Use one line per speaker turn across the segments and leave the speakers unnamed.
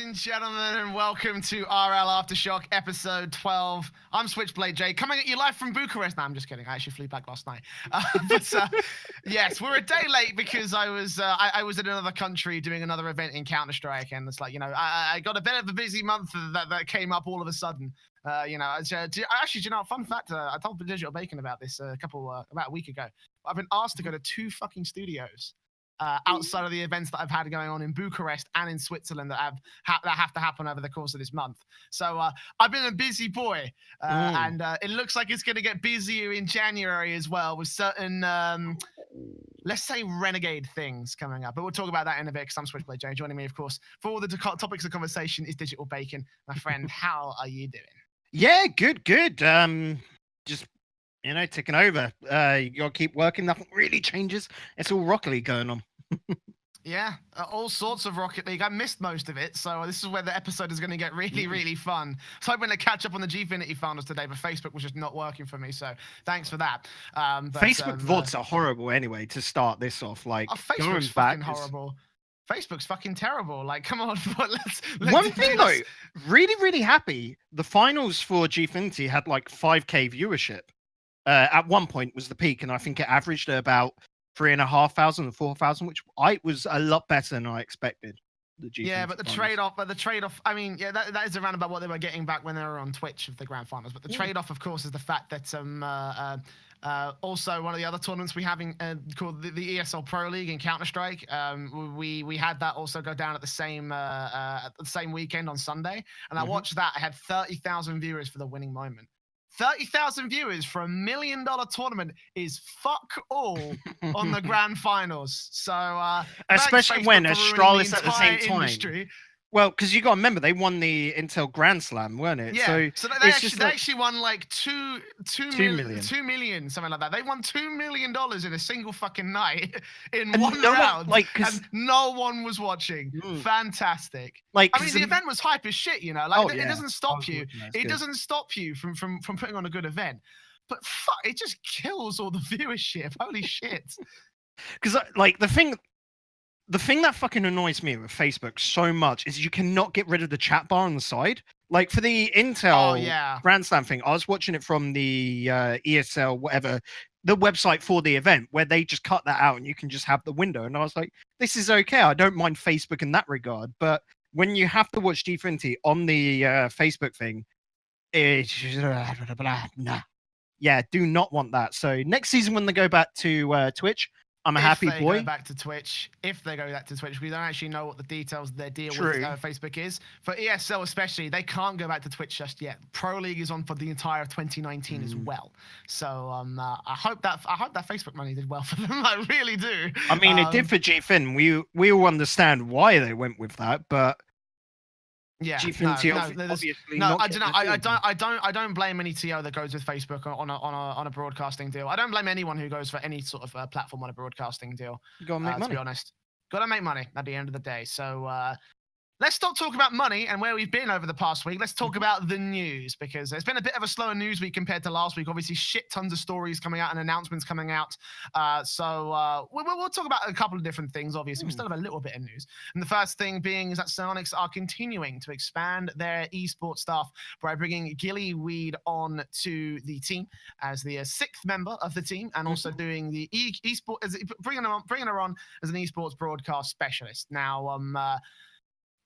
and gentlemen, and welcome to RLAfterShock episode 12. I'm Switchblade Jay, coming at you live from Bucharest. No, I'm just kidding. I actually flew back last night. Yes, we're a day late because I was in another country doing another event in Counter-Strike, and it's like, I got a bit of a busy month that came up all of a sudden. Actually, do you know, fun fact, I told Digital Bacon about this about a week ago. I've been asked to go to 2 fucking studios. Outside of the events that I've had going on in Bucharest and in Switzerland that have to happen over the course of this month. So I've been a busy boy, and it looks like it's going to get busier in January as well with certain, let's say, renegade things coming up. But we'll talk about that in a bit because I'm Switchblade Jay. Joining me, of course, for all the topics of conversation is Digital Bacon. My friend, how are you doing?
Yeah, good. Just taking over. You gotta keep working. Nothing really changes. It's all Rocket League going on.
Yeah, all sorts of Rocket League. I missed most of it, so this is where the episode is going to get really fun. So I'm going to catch up on the Gfinity finals today, but Facebook was just not working for me, so thanks for that.
Facebook VODs are horrible anyway to start this off. Like,
Facebook's fucking horrible. Facebook's fucking terrible. Like, come on. let's
One thing though, really happy. The finals for Gfinity had like 5K viewership. At one point was the peak, and I think it averaged at about 3,500 or 4,000, which was a lot better than I expected.
Yeah, but the trade-off. I mean, yeah, that is around about what they were getting back when they were on Twitch of the grand finals. But the trade-off, of course, is the fact that also one of the other tournaments we having called the ESL Pro League in Counter-Strike. We had that also go down at the same weekend on Sunday, and I watched that. I had 30,000 viewers for the winning moment. 30,000 viewers for $1 million tournament is fuck all on the grand finals. So,
especially when Astralis at the same time.
Industry.
Well, because you got to remember they won the Intel Grand Slam, weren't it?
Yeah. So they actually won like $2 million, something like that. They won $2 million in a single fucking night in one round, and no one was watching. Fantastic. Like, I mean, the event was hype as shit, you know. Like, it doesn't stop you. It doesn't stop you from putting on a good event. But fuck, it just kills all the viewership. Holy shit.
Because like the thing that fucking annoys me with Facebook so much is you cannot get rid of the chat bar on the side. Like for the Intel Grand Slam thing, I was watching it from the ESL, whatever, the website for the event, where they just cut that out and you can just have the window. And I was like, this is okay. I don't mind Facebook in that regard. But when you have to watch Gfinity on the Facebook thing, it's nah. Yeah, do not want that. So next season when they go back to Twitch, I'm a happy boy.
If they go back to Twitch, we don't actually know what the details of their deal with Facebook is. For ESL especially, they can't go back to Twitch just yet. Pro League is on for the entire of 2019 as well. So I hope that Facebook money did well for them. I really do.
I mean, it did for GFin. We all understand why they went with that, but
yeah,
obviously
I don't blame any TO that goes with Facebook on a broadcasting deal. I don't blame anyone who goes for any sort of platform on a broadcasting deal.
You gotta make money.
To be honest, gotta make money at the end of the day. So let's stop talking about money and where we've been over the past week. Let's talk about the news, because it's been a bit of a slower news week compared to last week. Obviously, shit tons of stories coming out and announcements coming out. So we'll talk about a couple of different things, obviously. We still have a little bit of news. And the first thing being is that Psyonix are continuing to expand their esports staff by bringing Gilly Weed on to the team as the 6th member of the team, and also doing the esports, bringing her on as an esports broadcast specialist. Now,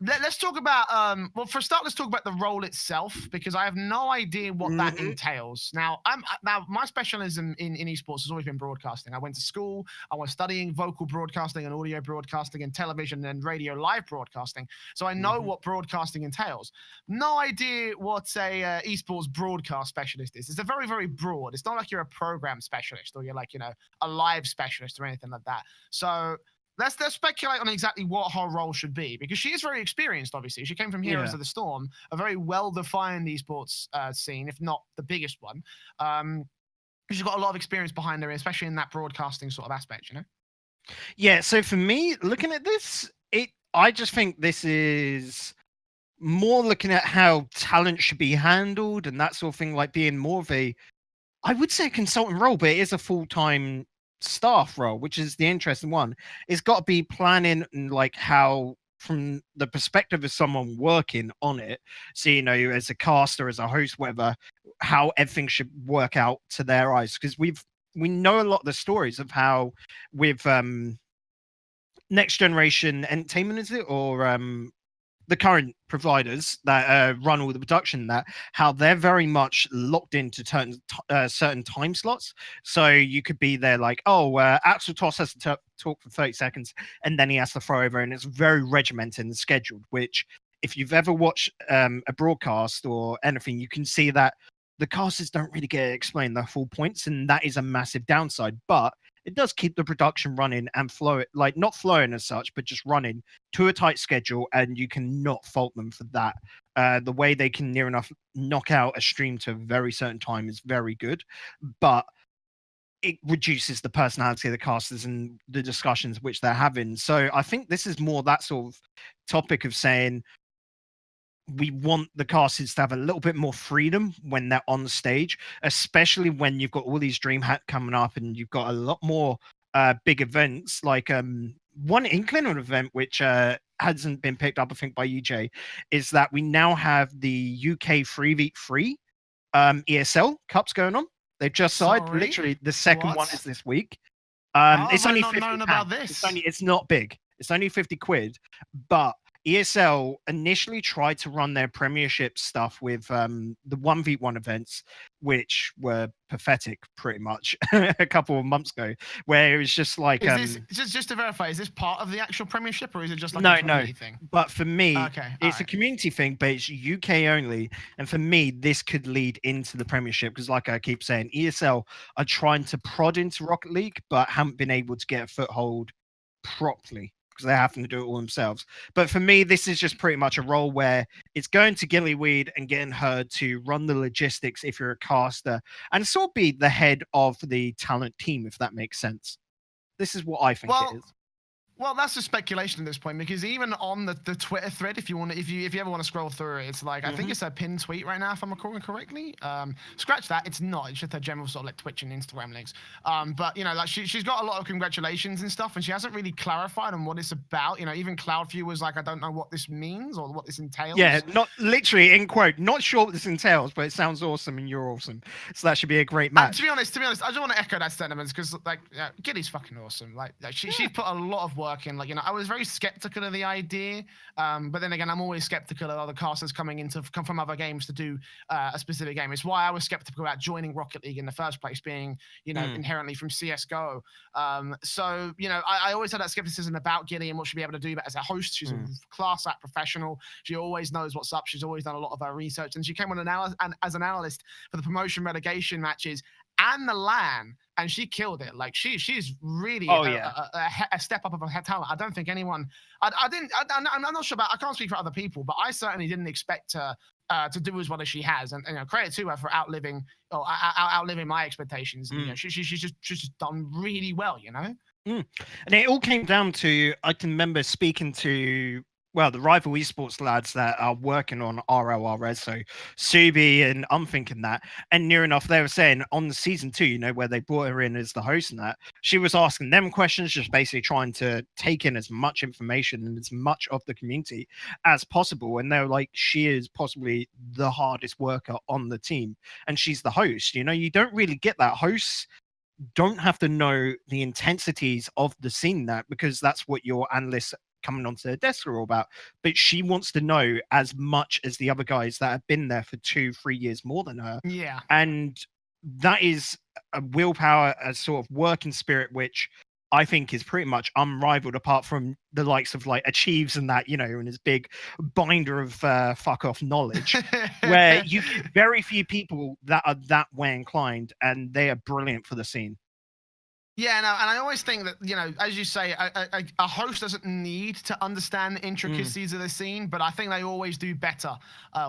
let's talk about, well, for a start, let's talk about the role itself, because I have no idea what that entails. Now, my specialism in esports has always been broadcasting. I went to school, I was studying vocal broadcasting and audio broadcasting and television and radio live broadcasting. So I know what broadcasting entails. No idea what a esports broadcast specialist is. It's a very, very broad. It's not like you're a program specialist or you're like, a live specialist or anything like that. So let's speculate on exactly what her role should be, because she is very experienced, obviously. She came from Heroes of the Storm, a very well-defined esports scene, if not the biggest one. She's got a lot of experience behind her, especially in that broadcasting sort of aspect,
Yeah, so for me, looking at this, I just think this is more looking at how talent should be handled and that sort of thing, like being more of a, I would say a consultant role, but it is a full-time staff role, which is the interesting one. It's got to be planning and like how from the perspective of someone working on it, so as a caster, as a host, whatever, how everything should work out to their eyes, because we know a lot of the stories of how with Next Generation Entertainment, is it, or the current providers that run all the production, that how they're very much locked into certain time slots. So you could be there like, Axel Toss has to talk for 30 seconds and then he has to throw over, and it's very regimented and scheduled, which if you've ever watched a broadcast or anything, you can see that the casters don't really get explained their full points, and that is a massive downside. But it does keep the production running and flow, like not flowing as such, but just running to a tight schedule, and you cannot fault them for that. The way they can near enough knock out a stream to a very certain time is very good, but it reduces the personality of the casters and the discussions which they're having. So I think this is more that sort of topic of saying, we want the casters to have a little bit more freedom when they're on stage, especially when you've got all these DreamHack coming up and you've got a lot more big events. Like one inkling of an event which hasn't been picked up, I think, by EJ, is that we now have the UK 3v3 ESL Cups going on. They've just started. Literally, the second one is this week. It's only £50.
Known about this.
It's not big. It's only £50, but ESL initially tried to run their Premiership stuff with the 1v1 events, which were pathetic pretty much a couple of months ago, where it was just like...
just to verify, is this part of the actual Premiership, or is it just like a community thing?
But for me, it's a community thing, but it's UK only. And for me, this could lead into the Premiership, because like I keep saying, ESL are trying to prod into Rocket League, but haven't been able to get a foothold properly, because they're having to do it all themselves. But for me, this is just pretty much a role where it's going to Gillyweed and getting her to run the logistics if you're a caster, and sort of be the head of the talent team, if that makes sense. This is what I think it is.
Well, that's just speculation at this point, because even on the Twitter thread, if you ever want to scroll through it, it's like, I think it's a pinned tweet right now, if I'm recalling correctly. Scratch that, it's not. It's just a general sort of like Twitch and Instagram links. But like she's got a lot of congratulations and stuff, and she hasn't really clarified on what it's about. Even Cloudview was like, I don't know what this means or what this entails.
Yeah, not literally in quote, not sure what this entails, but it sounds awesome and you're awesome. So that should be a great match.
To be honest, I just want to echo that sentiment, because like Giddy's fucking awesome. Like she's put a lot of work in. Like, I was very skeptical of the idea, but then again, I'm always skeptical of other casters come from other games to do a specific game. It's why I was skeptical about joining Rocket League in the first place, being inherently from CS:GO. So I always had that skepticism about Giddy and what she'd be able to do. But as a host, she's a class act professional. She always knows what's up. She's always done a lot of her research, and she came on as an analyst for the promotion relegation matches and the LAN, and she killed it. Like she's really a step up of her talent. I don't think anyone. I'm not sure about. I can't speak for other people, but I certainly didn't expect her to do as well as she has. And credit to her for outliving my expectations. She's just done really well.
And it all came down to, I can remember speaking to the rival esports lads that are working on RLAfterShock, so Subi, and I'm thinking that, and near enough they were saying on the season 2, where they brought her in as the host, and that she was asking them questions, just basically trying to take in as much information and as much of the community as possible. And they were like, she is possibly the hardest worker on the team, and she's the host. You don't really get that. Hosts don't have to know the intensities of the scene, because that's what your analysts coming onto their desk are all about. But she wants to know as much as the other guys that have been there for 2-3 years more than her.
Yeah.
And that is a willpower, a sort of working spirit, which I think is pretty much unrivaled, apart from the likes of like Achieves and that, and his big binder of fuck off knowledge, where you get very few people that are that way inclined, and they are brilliant for the scene.
Yeah, and I always think that, as you say, a host doesn't need to understand the intricacies of the scene, but I think they always do better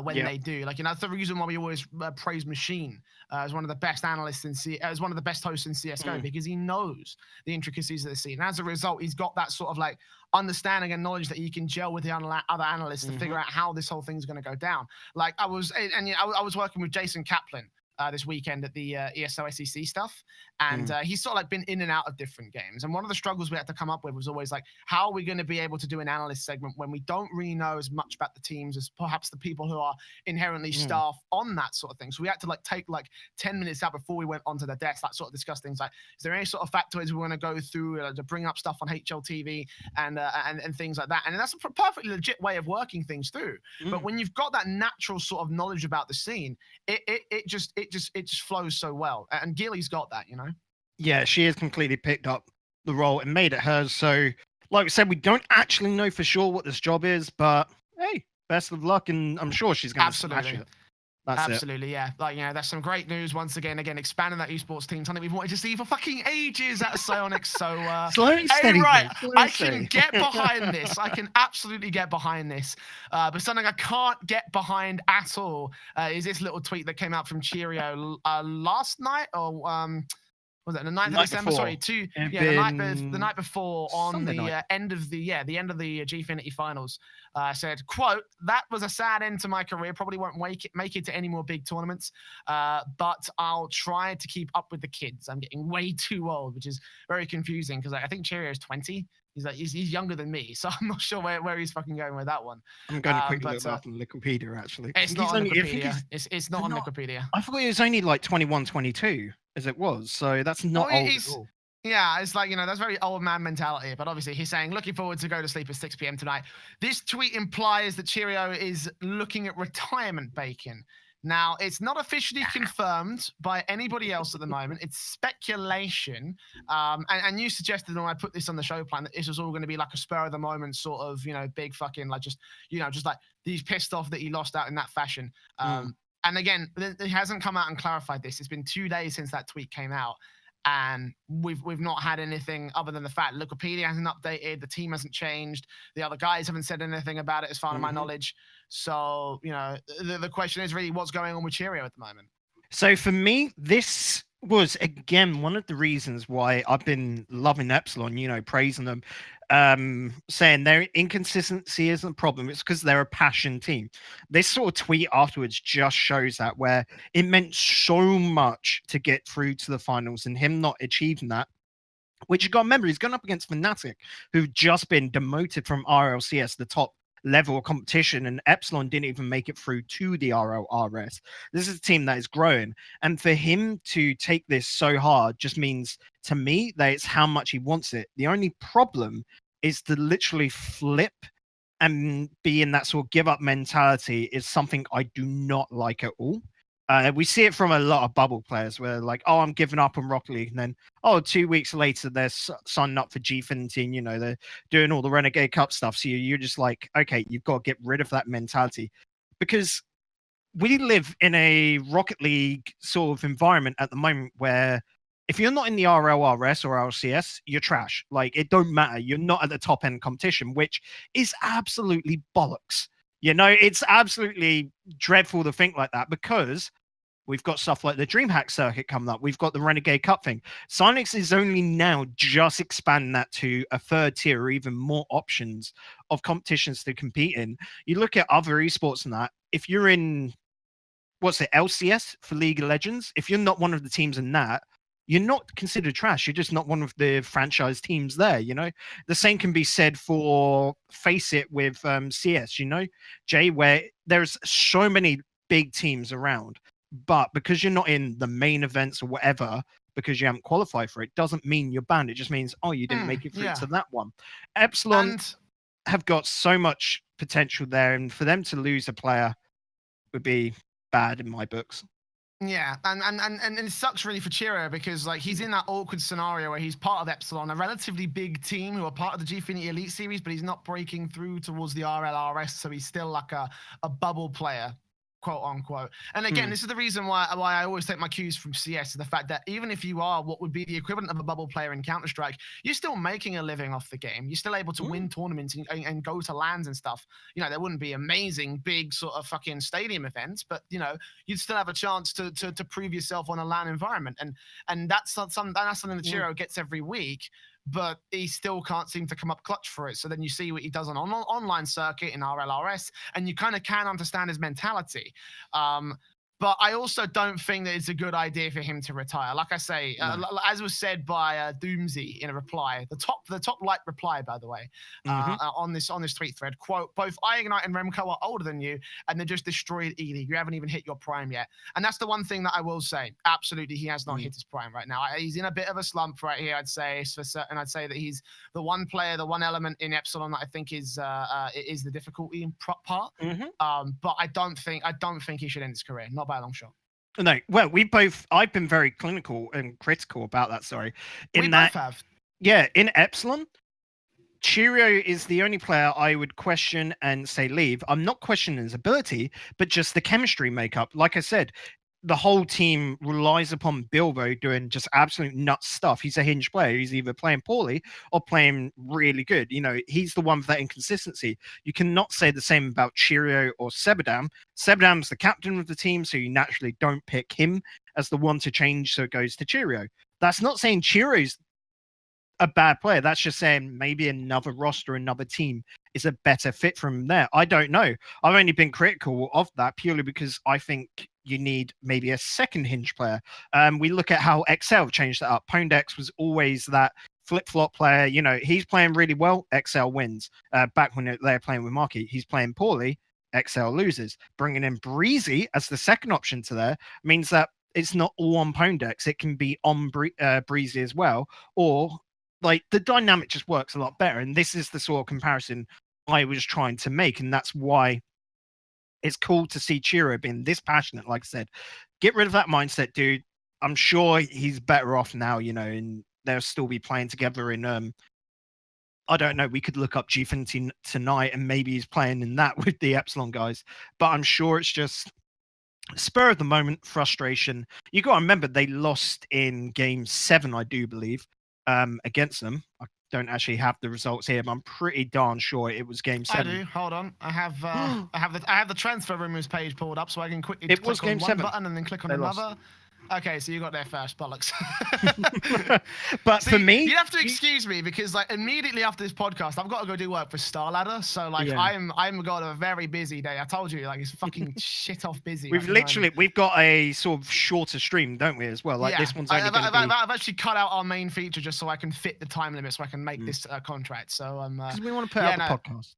when they do. Like, that's the reason why we always praise Machine as one of the best analysts as one of the best hosts in CS:GO, because he knows the intricacies of the scene. And as a result, he's got that sort of like understanding and knowledge that he can gel with the other analysts to figure out how this whole thing's going to go down. Like I was working with Jason Kaplan this weekend at the ESL SEC stuff, and he's sort of like been in and out of different games. And one of the struggles we had to come up with was always like, how are we going to be able to do an analyst segment when we don't really know as much about the teams as perhaps the people who are inherently staff on that sort of thing. So we had to like take like 10 minutes out before we went onto the desk, like sort of discuss things like, is there any sort of factoids we want to go through to bring up stuff on HLTV and things like that. And that's a perfectly legit way of working things through. But when you've got that natural sort of knowledge about the scene, it just flows so well. And Gilly's got that, you know?
Yeah, she has completely picked up the role and made it hers. So, like I said, we don't actually know for sure what this job is, but hey, best of luck, and I'm sure she's going to smash it.
Absolutely, yeah. Like, you know, that's some great news once again. Expanding that esports team, something we've wanted to see for fucking ages out of Psyonix. So,
slowly, steady,
right, I can get behind this. I can absolutely get behind this. But something I can't get behind at all is this little tweet that came out from Cheerio last night, or was it the 9th of December?
Before.
Sorry, the night before on the end of the Gfinity finals. Said, quote, "That was a sad end to my career. Probably won't make it to any more big tournaments, but I'll try to keep up with the kids. I'm getting way too old," which is very confusing because I think Cheerio is 20. He's younger than me, so I'm not sure where he's fucking going with that one.
I'm going to quickly look up on Wikipedia, actually.
It's not on Wikipedia. It's not on Wikipedia.
I thought it was only like 21, 22, as it was, so that's not old at all.
Yeah, it's like, you know, that's very old man mentality. But obviously he's saying, looking forward to go to sleep at 6 p.m. tonight. This tweet implies that Cheerio is looking at retirement bacon. Now, it's not officially confirmed by anybody else at the moment. It's speculation. And you suggested when I put this on the show plan that this was all going to be like a spur of the moment sort of, you know, big fucking like just like he's pissed off that he lost out in that fashion. And again, it hasn't come out and clarified this. It's been 2 days since that tweet came out. And we've not had anything other than the fact Wikipedia hasn't updated, the team hasn't changed, the other guys haven't said anything about it as far as my knowledge. So, you know, the question is really what's going on with Cheerio at the moment.
So for me, this was again one of the reasons why I've been loving Epsilon, you know, praising them, saying their inconsistency isn't a problem. It's because they're a passion team. This sort of tweet afterwards just shows that, where it meant so much to get through to the finals and him not achieving that. Which you got to remember, he's gone up against Fnatic, who've just been demoted from RLCS, the top level of competition, and Epsilon didn't even make it through to the RLRS. This is a team that is growing, and for him to take this so hard just means to me that it's how much he wants it. The only problem is to literally flip and be in that sort of give up mentality is something I do not like at all. We see it from a lot of bubble players where like, oh, I'm giving up on Rocket League. And then, 2 weeks later, they're signing up for Gfinity and, you know, they're doing all the Renegade Cup stuff. So you're just like, okay, you've got to get rid of that mentality. Because we live in a Rocket League sort of environment at the moment where if you're not in the RLRS or RLCS, you're trash. Like, it don't matter. You're not at the top end competition, which is absolutely bollocks. You know, it's absolutely dreadful to think like that because we've got stuff like the DreamHack circuit coming up. We've got the Renegade Cup thing. Psyonix is only now just expanding that to a third tier or even more options of competitions to compete in. You look at other esports and that, if you're in, LCS for League of Legends, if you're not one of the teams in that, you're not considered trash. You're just not one of the franchise teams there, you know? The same can be said for Face It with CS, you know, Jay, where there's so many big teams around, but because you're not in the main events or whatever, because you haven't qualified for it, doesn't mean you're banned. It just means, you didn't make it through to that one. Epsilon have got so much potential there, and for them to lose a player would be bad in my books.
Yeah, and it sucks really for Cheerio because like he's in that awkward scenario where he's part of Epsilon, a relatively big team who are part of the Gfinity Elite Series, but he's not breaking through towards the RLRS, so he's still like a bubble player, quote unquote. And again, this is the reason why I always take my cues from CS, the fact that even if you are what would be the equivalent of a bubble player in Counter-Strike, you're still making a living off the game. You're still able to win tournaments and go to LANs and stuff. You know, there wouldn't be amazing big sort of fucking stadium events, but you know, you'd still have a chance to prove yourself on a LAN environment. And that's something that Cheerio gets every week, but he still can't seem to come up clutch for it. So then you see what he does on online circuit in RLRS, and you kind of can understand his mentality. But I also don't think that it's a good idea for him to retire. Like I say, as was said by Doomsy in a reply, the top light reply, by the way, on this tweet thread, quote, both Ignite and Remco are older than you, and they're just destroyed E-League. You haven't even hit your prime yet. And that's the one thing that I will say. Absolutely, he has not hit his prime right now. He's in a bit of a slump right here, I'd say, for certain. I'd say that he's the one player, the one element in Epsilon that I think is the difficulty part. But I don't think he should end his career, not by a long shot.
No, well, I've been very clinical and critical about that, sorry.
We both have.
Yeah, in Epsilon, Cheerio is the only player I would question and say leave. I'm not questioning his ability, but just the chemistry makeup. Like I said, the whole team relies upon Bilbo doing just absolute nuts stuff. He's a hinge player. He's either playing poorly or playing really good. You know, he's the one with that inconsistency. You cannot say the same about Cheerio or Sebadam. Sebadam's the captain of the team, so you naturally don't pick him as the one to change, so it goes to Cheerio. That's not saying Cheerio's a bad player. That's just saying maybe another roster, another team is a better fit from there. I don't know. I've only been critical of that purely because I think you need maybe a second hinge player. We look at how XL changed that up. Pondex was always that flip-flop player. You know, he's playing really well, XL wins. Back when they're playing with Marky, he's playing poorly, XL loses. Bringing in Breezy as the second option to there means that it's not all on Pondex. It can be on Breezy as well, or like the dynamic just works a lot better. And this is the sort of comparison I was trying to make. And that's why it's cool to see Cheerio being this passionate. Like I said, get rid of that mindset, dude. I'm sure he's better off now, you know, and they'll still be playing together in, I don't know, we could look up Gfinity tonight and maybe he's playing in that with the Epsilon guys. But I'm sure it's just spur of the moment frustration. You got to remember they lost in game 7, I do believe. Against them. I don't actually have the results here, but I'm pretty darn sure it was game 7.
I do. Hold on. I have the transfer rumors page pulled up, so I can quickly
click on
one
7.
button and then click on another. Okay, so you got there first, bollocks.
But
see,
for me,
you have to excuse me because like immediately after this podcast, I've got to go do work for Starladder. So like I'm got a very busy day. I told you, like it's fucking shit off busy.
We've got a sort of shorter stream, don't we, as well? Like this one's only
I've actually cut out our main feature just so I can fit the time limit, so I can make this contract. So
because we want to put out the podcast.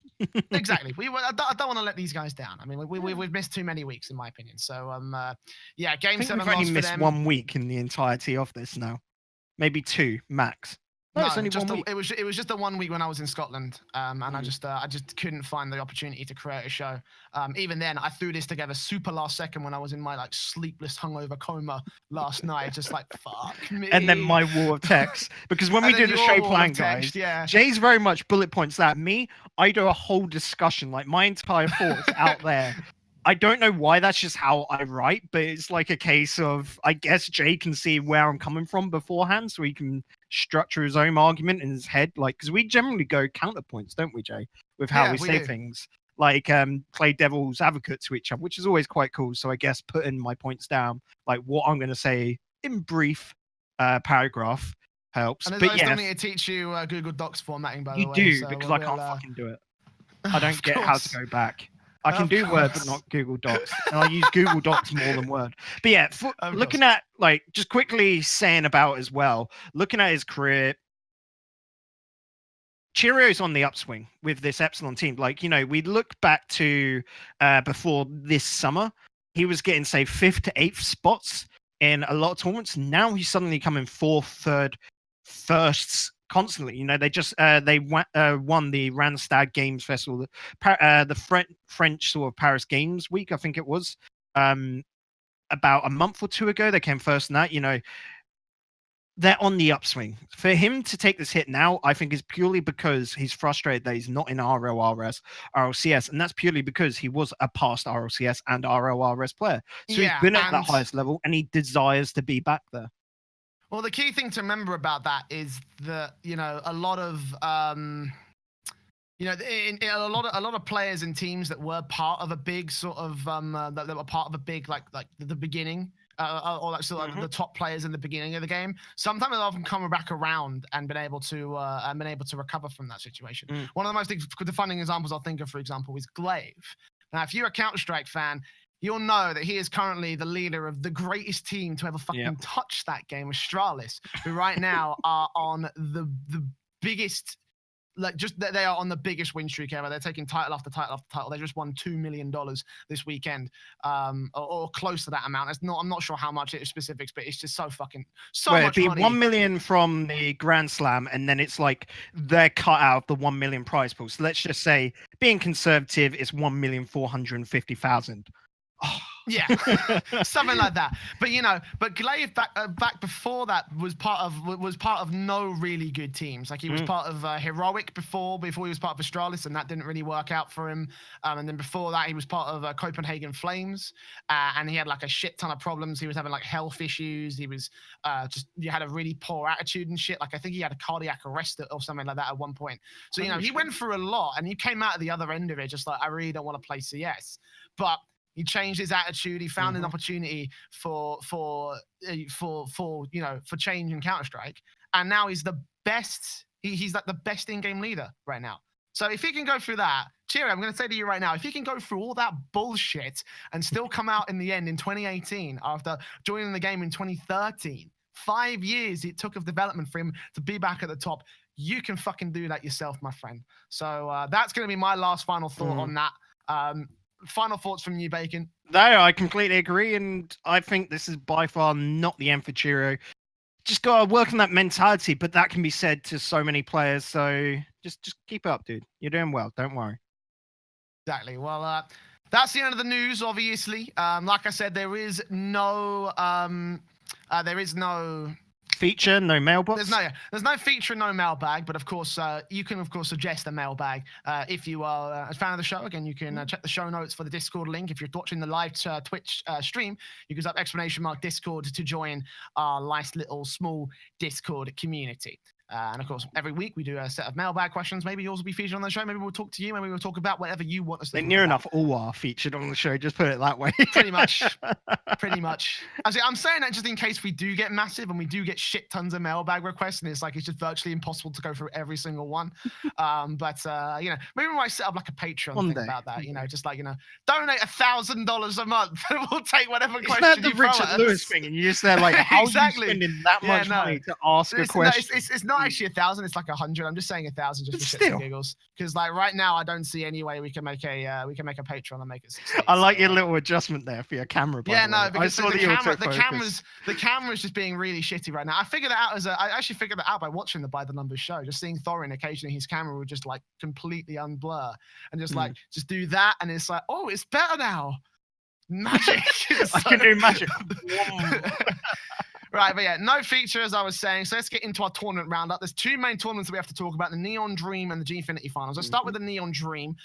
Exactly. I don't want to let these guys down. I mean, we've missed too many weeks, in my opinion. So game 7 lost for them.
1 week in the entirety of this now, maybe 2 max. No, it's only
just
1 week.
It was just the 1 week when I was in Scotland, and I just couldn't find the opportunity to create a show. Even then, I threw this together super last second when I was in my like sleepless hungover coma last night. Just like fuck me.
And then my war of text, because when we do the show plan, guys, Jay's very much bullet points that. Me, I do a whole discussion, like my entire thoughts out there. I don't know why, that's just how I write, but it's like a case of, I guess Jay can see where I'm coming from beforehand, so he can structure his own argument in his head. Like, because we generally go counterpoints, don't we, Jay, with how we say things. Like, play devil's advocate to each other, which is always quite cool. So I guess putting my points down, like what I'm going to say in brief paragraph helps.
And
but
I still need to teach you Google Docs formatting, by the way.
You do, because I can't fucking do it. I don't get how to go back. I can do Word, but not Google Docs. And I use Google Docs more than Word. But yeah, looking at, like, just quickly saying about as well, looking at his career, Cheerio's on the upswing with this Epsilon team. Like, you know, we look back to before this summer, he was getting, say, 5th to 8th spots in a lot of tournaments. Now he's suddenly coming 4th, 3rd, 1st constantly. You know, they just they won the Randstad Games Festival, the French sort of Paris Games Week, I think it was, about a month or 2 ago. They came first in that. You know, they're on the upswing. For him to take this hit now, I think is purely because he's frustrated that he's not in RLRS, RLCS, and that's purely because he was a past RLCS and RLRS player. So he's been at that highest level, and he desires to be back there.
Well, the key thing to remember about that is that, you know, a lot of you know, a lot of players and teams that were part of a big sort of that were part of a big like the beginning, or like sort of the top players in the beginning of the game, sometimes they've often come back around and been able to recover from that situation. One of the most defining examples I'll think of, for example, is Glaive. Now, if you're a Counter-Strike fan, you'll know that he is currently the leader of the greatest team to ever fucking touch that game, Astralis, who right now are on the biggest, like, just they are on the biggest win streak ever. They're taking title after title after title. They just won $2 million this weekend, or close to that amount. I'm not sure how much it is specifics, but it's just so much money.
It'd be 1 million from the Grand Slam, and then it's like they're cut out of the 1 million prize pool. So let's just say, being conservative, it's 1,450,000.
Yeah, something like that. But but Glaive back before that was part of no really good teams. Like he was part of Heroic before he was part of Astralis, and that didn't really work out for him. And then before that, he was part of Copenhagen Flames, and he had like a shit ton of problems. He was having like health issues. He was he had a really poor attitude and shit. Like I think he had a cardiac arrest or something like that at one point. So he went through a lot, and he came out at the other end of it just like, I really don't want to play CS, but he changed his attitude. He found an opportunity for change in Counter-Strike, and now he's the best. He's like the best in-game leader right now. So if he can go through that, Cheerio, I'm going to say to you right now, if he can go through all that bullshit and still come out in the end in 2018 after joining the game in 2013, 5 years it took of development for him to be back at the top. You can fucking do that yourself, my friend. So that's going to be my last final thought on that. Final thoughts from you, Bacon?
No, I completely agree, and I think this is by far not the end for Cheerio. Just gotta work on that mentality, but that can be said to so many players. So just keep up, dude. You're doing well. Don't worry.
Exactly. Well, that's the end of the news. Obviously, like I said, there is no
feature, no mailbox.
There's no feature, no mailbag, but of course you can suggest a mailbag if you are a fan of the show. Again, you can check the show notes for the Discord link. If you're watching the live Twitch stream, you can type !Discord to join our nice little small Discord community. And of course, every week we do a set of mailbag questions. Maybe yours will be featured on the show. Maybe we'll talk to you. Maybe we'll talk about whatever you want us to.
Near enough all are featured on the show. Just put it that way.
Pretty much. I'm saying that just in case we do get massive and we do get shit tons of mailbag requests, and it's just virtually impossible to go through every single one. But maybe we might set up like a Patreon thing about that. Just like donate $1,000 a month, and we'll take whatever question.
Isn't that the Richard Lewis thing? And you're just there like, how
exactly.
are you spending that much money to ask a question?
It's not actually 1,000. It's like 100. I'm just saying 1,000 just for shits and giggles. Because like right now, I don't see any way we can make a Patreon and make it 60.
I like your little adjustment there for your camera.
Because the camera's just being really shitty right now. I actually figured that out by watching the By the Numbers show. Just seeing Thorin occasionally, his camera would just like completely unblur and just do that, and it's like, oh, it's better now. Magic.
I can do magic.
Right, but yeah, no feature, as I was saying. So let's get into our tournament roundup. There's two main tournaments that we have to talk about: the Neon Dream and the Gfinity Finals. I'll start with the Neon Dream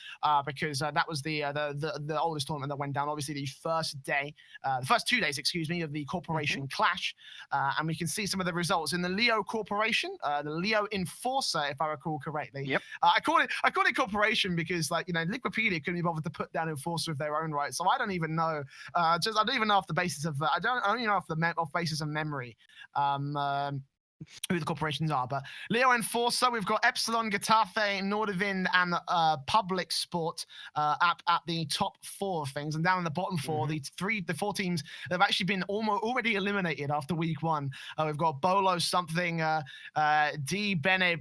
because that was the oldest tournament that went down. Obviously, the first 2 days, of the Corporation Clash, and we can see some of the results in the Leo Corporation, the Leo Enforcer, if I recall correctly.
Yep.
I call it Corporation because Liquipedia couldn't be bothered to put down Enforcer of their own right. So I don't even know. I don't even know off the basis of I don't even know off basis of memory. Who the corporations are, but Leo Enforcer, we've got Epsilon, Getafe, Nordavind, and Public Sport at the top 4 of things, and down in the bottom 4, the 4 teams that have actually been already eliminated after week 1. We've got Bolo something, D Bene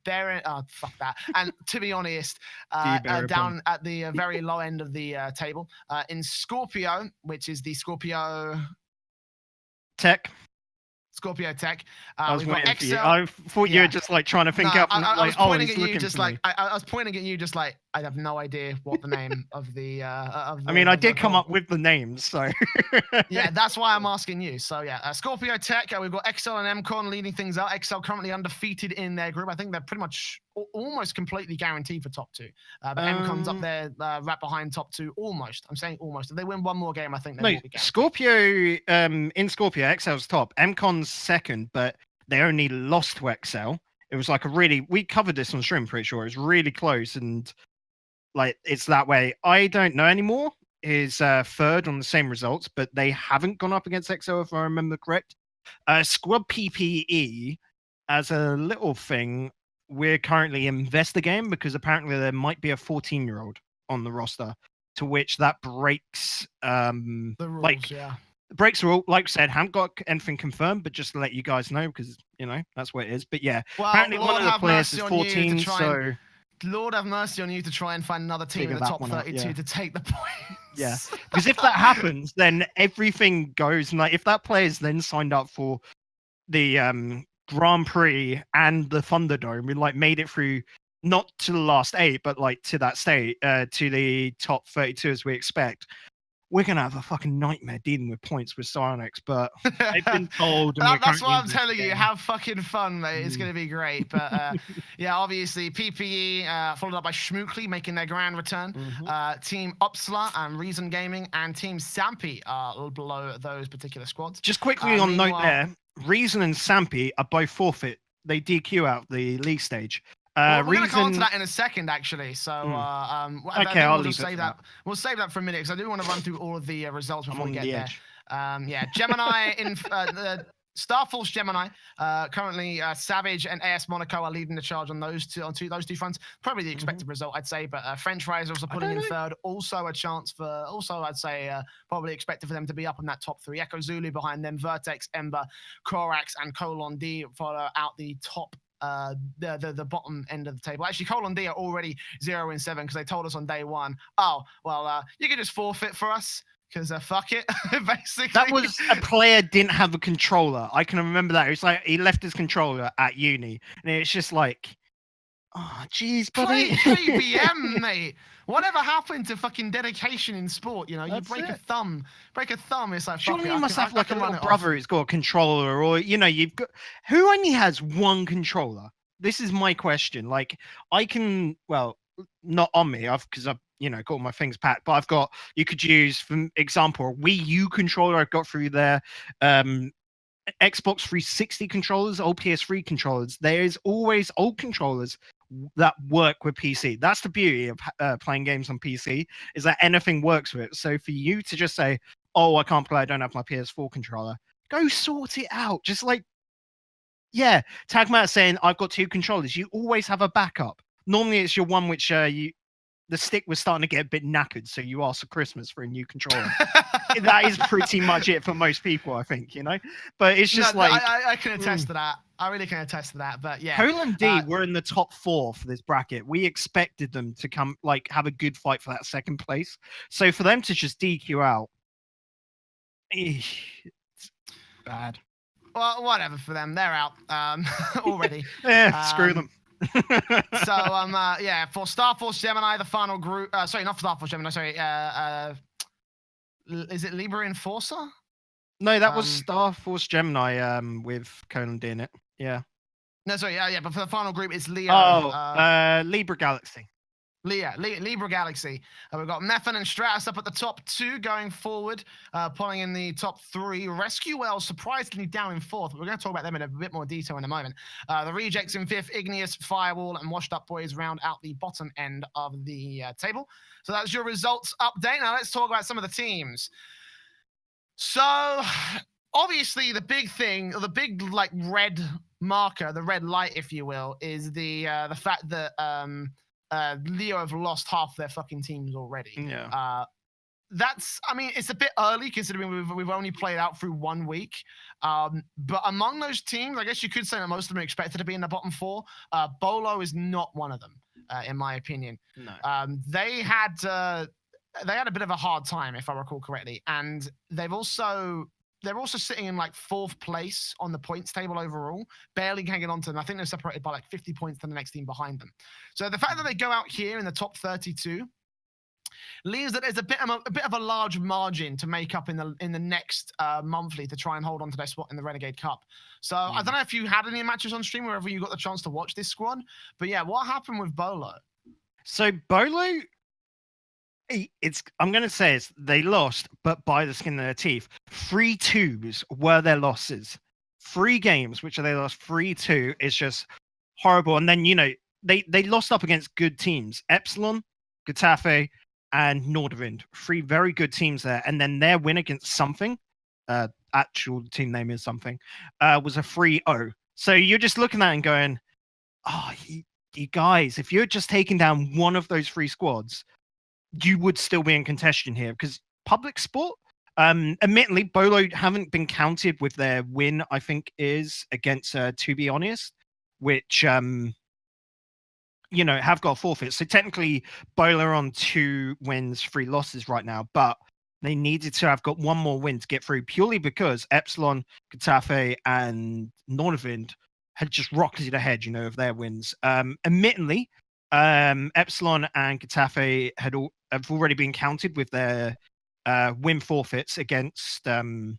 Baron, fuck that, and to be honest, down at the very low end of the table in Scorpio, which is the Scorpio
Tech.
I was waiting for you.
I thought you were just like trying to think up.
I was pointing at you just like I was pointing at you just like I have no idea what the name of the.
I did come up with the names, so.
Yeah, that's why I'm asking you. So yeah, Scorpio Tech. We've got XL and MCon leading things out. XL currently undefeated in their group. I think they're pretty much almost completely guaranteed for top 2. But MCon's up there right behind top 2 almost. I'm saying almost. If they win one more game, I think they will be guaranteed.
Scorpio in Scorpio, XL's top. MCon's second, but they only lost to XL. It was like we covered this on stream, pretty sure. It was really close, and like it's that way. I don't know anymore. Is third on the same results, but they haven't gone up against XL if I remember correct. Squad PPE, as a little thing, we're currently investigating because apparently there might be a 14-year-old on the roster. to which that breaks
the rules,
breaks the rule. Like I said, haven't got anything confirmed, but just to let you guys know, because that's what it is. But yeah,
well,
apparently
Lord
one of the players is 14, so
Lord have mercy on you to try and find another team in the top 32 to take the points.
Yeah, because if that happens, then everything goes. And like, if that player's then signed up for the Grand Prix and the Thunderdome, we like made it through, not to the last 8, but like to that state, to the top 32 as we expect. We're gonna have a fucking nightmare dealing with points with Psyonix, but I've been told. And
that's why I'm telling you, have fucking fun, mate. It's gonna be great. But yeah, obviously PPE followed up by Schmookly making their grand return. Team Upsla and Reason Gaming and Team Sampi are below those particular squads.
Just quickly on note there, Reason and Sampi are both forfeit. They DQ out the league stage.
We're going to come on to that in a second, actually. So,
okay, I'll leave
save that. We'll save that for a minute because I do want to run through all of the results before we get there. Yeah, Gemini in the Starforce Gemini. Currently, Savage and AS Monaco are leading the charge on those two fronts. Probably the expected result, I'd say. But French Rise also putting in third. Also a chance for. Also, I'd say probably expected for them to be up in that top 3. Echo Zulu behind them. Vertex, Ember, Korax, and Colon D follow out the top. The bottom end of the table. Actually, Colon D are already 0-7 because they told us on day 1, oh, well, you can just forfeit for us because fuck it, basically.
That was a player didn't have a controller. I can remember that. It's like he left his controller at uni, and it's just like, oh, jeez, buddy.
Play BM, mate. Whatever happened to fucking dedication in sport? You break a thumb. It's like,
surely you must have like a little brother who's got a controller, or you've got who only has one controller. This is my question. Like, I can, well, not on me, because I've got my things packed, but I've got. You could use, for example, a Wii U controller I've got through there. Xbox 360 controllers, old PS3 controllers. There is always old controllers that work with PC. That's the beauty of playing games on PC, is that anything works with it. So for you to just say, oh, I can't play, I don't have my PS4 controller, go sort it out. Just like, yeah, Tagmat saying, I've got 2 controllers. You always have a backup. Normally it's your one which the stick was starting to get a bit knackered, so you ask for Christmas for a new controller. That is pretty much it for most people, I think, But it's just
I can attest to that. I really can attest to that. But yeah,
Colon D were in the top 4 for this bracket. We expected them to come, have a good fight for that second place. So for them to just DQ out, it's bad.
Well, whatever for them. They're out already.
Yeah, screw them.
So yeah, for Starforce Gemini, the final group. Sorry, not for Starforce Gemini. Sorry, is it Libra Enforcer?
No, that was Starforce Gemini with Colon D in it. Yeah.
No, sorry, yeah, but for the final group, it's Leo.
Libra Galaxy.
Libra Galaxy. We've got Method and Stratus up at the top 2 going forward, pulling in the top 3. Rescue Wells surprisingly down in 4th, but we're going to talk about them in a bit more detail in a moment. The Rejects in 5th, Igneous, Firewall, and Washed Up Boys round out the bottom end of the table. So that's your results update. Now let's talk about some of the teams. So obviously the big thing, or the big red marker, the red light, if you will, is the fact that Leo have lost half their fucking teams already.
Yeah.
It's a bit early considering we've only played out through 1 week. But among those teams, I guess you could say that most of them are expected to be in the bottom 4. Bolo is not one of them, in my opinion.
No.
They had a bit of a hard time, if I recall correctly, and they're also sitting in 4th place on the points table overall, barely hanging on to them. I think they're separated by 50 points to the next team behind them. So the fact that they go out here in the top 32 leaves that there's a bit of a large margin to make up in the next monthly to try and hold on to their spot in the Renegade Cup. So I don't know if you had any matches on stream wherever you got the chance to watch this squad, but yeah, what happened with Bolo?
So Bolo, I'm going to say they lost, but by the skin of their teeth. 3-2s were their losses. 3 games, which they lost 3-2, is just horrible. And then, they lost up against good teams. Epsilon, Getafe, and Nordavind. 3 very good teams there. And then their win against Something, actual team name is Something, was a 3-0. So you're just looking at it and going, oh, you guys, if you're just taking down one of those 3 squads, you would still be in contention here because public sport. Admittedly, Bolo haven't been counted with their win. I think is against To Be Honest, which have got a forfeit. So technically, Bolo are on 2 wins, 3 losses right now, but they needed to have got one more win to get through purely because Epsilon, Getafe, and Nordavind had just rocketed ahead, of their wins. Admittedly, Epsilon and Getafe have already been counted with their win forfeits against To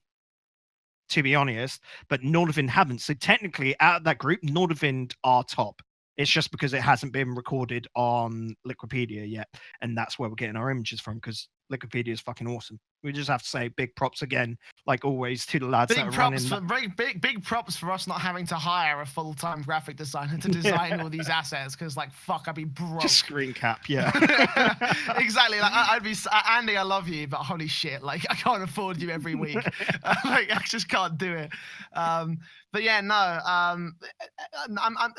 Be Honest, but Nordavind haven't. So technically, out of that group, Nordavind are top. It's just because it hasn't been recorded on Liquipedia yet, and that's where we're getting our images from. Because Liquipedia is fucking awesome. We just have to say big props again, like always, to the lads that are running.
Big props for us not having to hire a full-time graphic designer to design all these assets. Because fuck, I'd be broke.
Just screen cap, yeah.
Exactly. I'd be Andy. I love you, but holy shit, I can't afford you every week. I just can't do it. But yeah, no.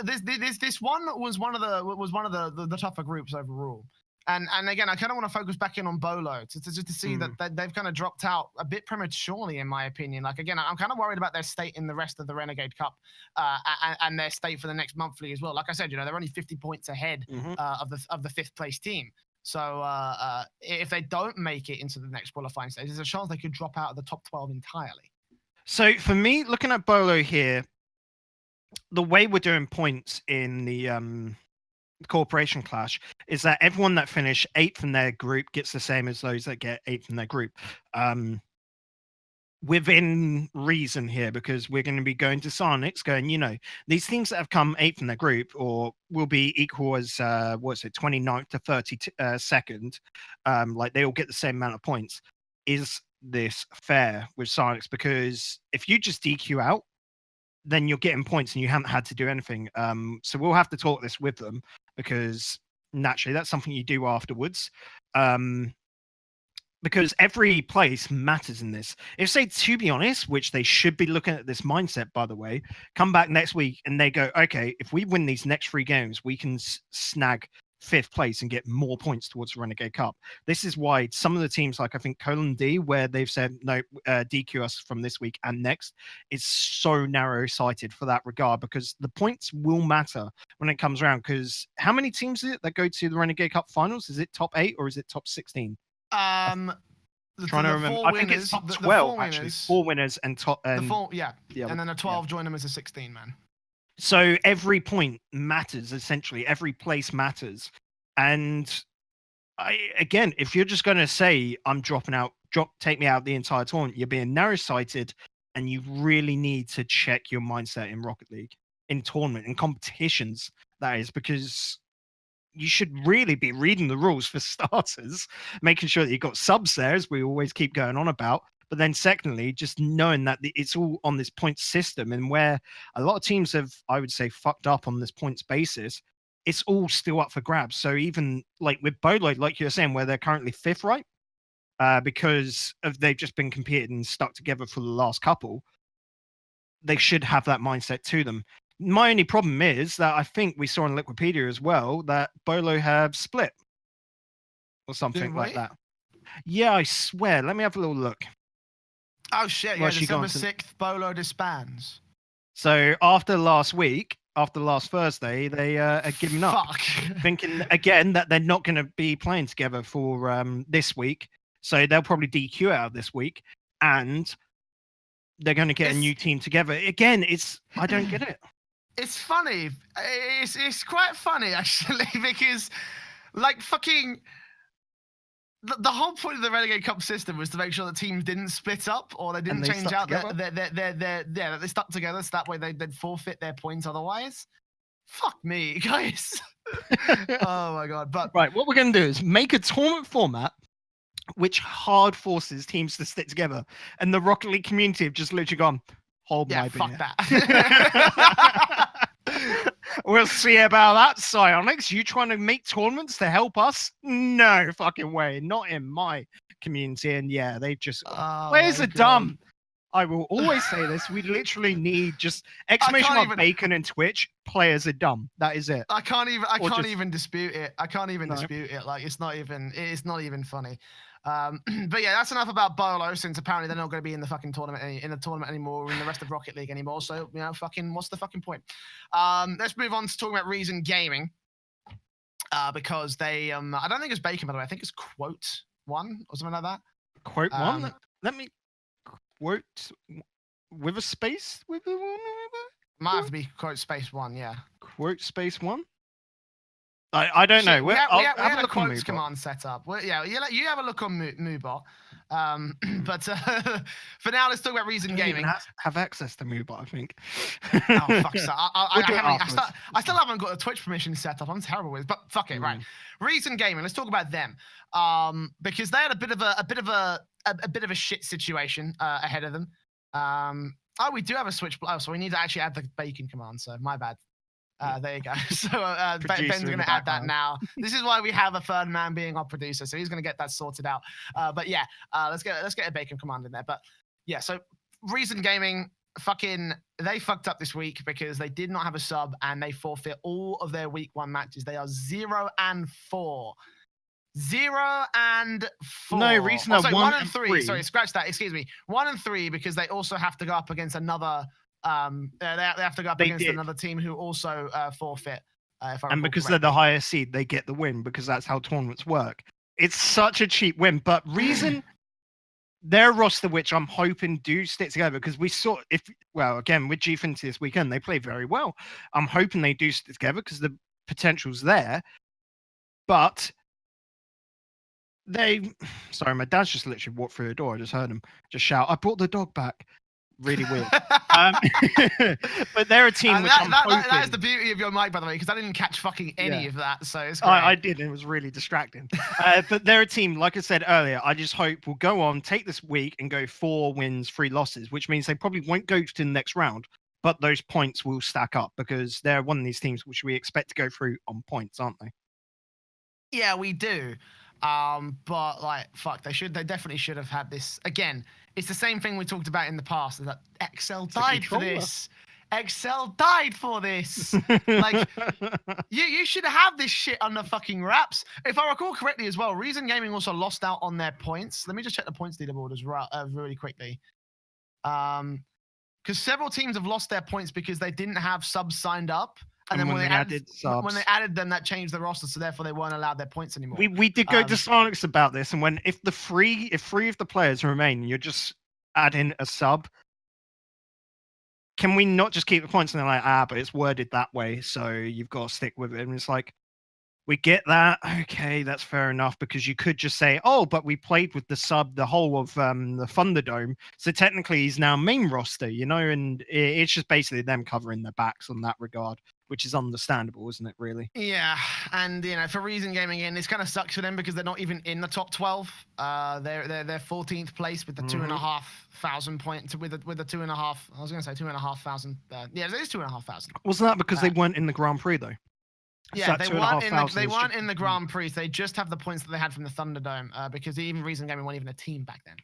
This one was one of the tougher groups overall. And again, I kind of want to focus back in on Bolo to see that they've kind of dropped out a bit prematurely, in my opinion. Again, I'm kind of worried about their state in the rest of the Renegade Cup and their state for the next monthly as well. Like I said, they're only 50 points ahead of the 5th place team. So if they don't make it into the next qualifying stage, there's a chance they could drop out of the top 12 entirely.
So for me, looking at Bolo here, the way we're doing points in the Corporation Clash is that everyone that finished 8th in their group gets the same as those that get 8th in their group. Within reason here, because we're going to be going to Psyonix going, these teams that have come 8th in their group or will be equal as 29th to 32nd, they all get the same amount of points. Is this fair with Psyonix? Because if you just DQ out, then you're getting points and you haven't had to do anything. So we'll have to talk this with them because naturally that's something you do afterwards. Because every place matters in this. If say, To Be Honest, which they should be looking at this mindset, by the way, come back next week and they go, okay, if we win these next 3 games, we can snag 5th place and get more points towards the Renegade Cup. This is why some of the teams, like I think Colon D, where they've said no, DQ us from this week and next, is so narrow-sighted for that regard because the points will matter when it comes around. Because how many teams is it that go to the Renegade Cup finals? Is it top 8 or is it top 16?
Trying
to remember. I think it's top 12 actually. 4 winners and top. And
then a 12 join them as a 16 man.
So every point matters, essentially. Every place matters. And again, if you're just going to say, I'm dropping out, take me out of the entire tournament, you're being narrow-sighted, and you really need to check your mindset in Rocket League, in tournament, in competitions, that is, because you should really be reading the rules for starters, making sure that you've got subs there, as we always keep going on about. But then secondly, just knowing that it's all on this point system and where a lot of teams have, I would say, fucked up on this points basis, it's all still up for grabs. So even with Bolo, like you're saying, where they're currently 5th, right? Because they've just been competed and stuck together for the last couple, they should have that mindset to them. My only problem is that I think we saw in Liquipedia as well that Bolo have split or something like that. Yeah, I swear. Let me have a little look.
Oh shit! Yeah, December 6th, Bolo disbands.
So after last week, after last Thursday, they are giving up, thinking again that they're not going to be playing together for this week. So they'll probably DQ out this week, and they're going to get a new team together. Again, I don't get it.
It's funny. It's quite funny actually because fucking. The whole point of the Renegade Cup system was to make sure that teams didn't split up or they didn't change out that they stuck together so that way they'd forfeit their points otherwise. Fuck me, guys. Oh my god. But
right, what we're going to do is make a tournament format which hard forces teams to stick together. And the Rocket League community have just literally gone, hold my beer.
Fuck that.
We'll see about that, Psyonix. You trying to make tournaments to help us? No fucking way. Not in my community. And yeah, they just... where's the dumb? I will always say this. We literally need just exclamation mark bacon and Twitch. Players are dumb. That is it.
I can't even dispute it. I can't even dispute it. Like it's not even funny. But yeah, that's enough about Bolo, since apparently they're not going to be in the fucking tournament anymore, or in the rest of Rocket League anymore. So fucking what's the fucking point? Let's move on to talking about Reason Gaming, because they I don't think it's Bacon, by the way. I think it's Quote One or something like that.
Quote One. Let me quote with a space with the one.
Might have to be Quote Space One. Yeah.
Quote Space One. I don't know.
We have a quotes command set up. You have a look on Moobot. But for now, let's talk about Reason Gaming.
Even have access to Moobot, I think.
Oh fuck! So I still haven't got a Twitch permission set up. I'm terrible with it, but fuck it. Right, Reason Gaming. Let's talk about them. Because they had a bit of a shit situation ahead of them. Oh, we do have a switch. Oh, so we need to actually add the bacon command. So my bad. There you go. So Ben's going to add that now. This is why we have a third man being our producer. So he's going to get that sorted out. But yeah, let's get a bacon command in there. But yeah, so Reason Gaming, they fucked up this week because they did not have a sub and they forfeit all of their week 1 matches. They are 0-4. 0-4.
No, Reason are 1-3.
Sorry, scratch that. Excuse me. 1-3 because they also have to go up against another. They have to go up against another team who also forfeit.
And because they're the higher seed, they get the win because that's how tournaments work. It's such a cheap win, but Reason, their roster, which I'm hoping do stick together, because we saw again with Gfinity this weekend, they play very well. I'm hoping they do stick together because the potential's there. But sorry, my dad's just literally walked through the door. I just heard him just shout, "I brought the dog back." Really weird. But they're a team which I'm hoping...
That is the beauty of your mic, by the way, because I didn't catch fucking any of that, so it's great.
I did, and it was really distracting. But they're a team, like I said earlier, I just hope will go on, take this week, and go 4 wins, 3 losses, which means they probably won't go to the next round, but those points will stack up, because they're one of these teams which we expect to go through on points, aren't they?
Yeah, we do. But like, fuck, they definitely should have had this. Again, it's the same thing we talked about in the past, that Excel died for this. Excel died for this. Like, you should have this shit under fucking wraps. If I recall correctly as well, Reason Gaming also lost out on their points. Let me just check the points leaderboard as well, really quickly. Because several teams have lost their points because they didn't have subs signed up. And then when they added them, that changed the roster, so therefore they weren't allowed their points anymore.
We did go to Psyonix about this, and if three of the players remain, you're just adding a sub. Can we not just keep the points? And they're like, but it's worded that way, so you've got to stick with it. And it's like, we get that. Okay, that's fair enough, because you could just say, but we played with the sub the whole of the Thunderdome, so technically he's now main roster, and it's just basically them covering their backs on that regard, which is understandable, isn't it, really?
Yeah, and for Reason Gaming, this kind of sucks for them because they're not even in the top 12. They're 14th place with the 2,500 points, with the 2,500. I was going to say 2,500. Yeah, it is 2,500.
Wasn't that because they weren't in the Grand Prix though?
Yeah, they weren't in the Grand Prix. They just have the points that they had from the Thunderdome, because even Reason Gaming weren't even a team back then.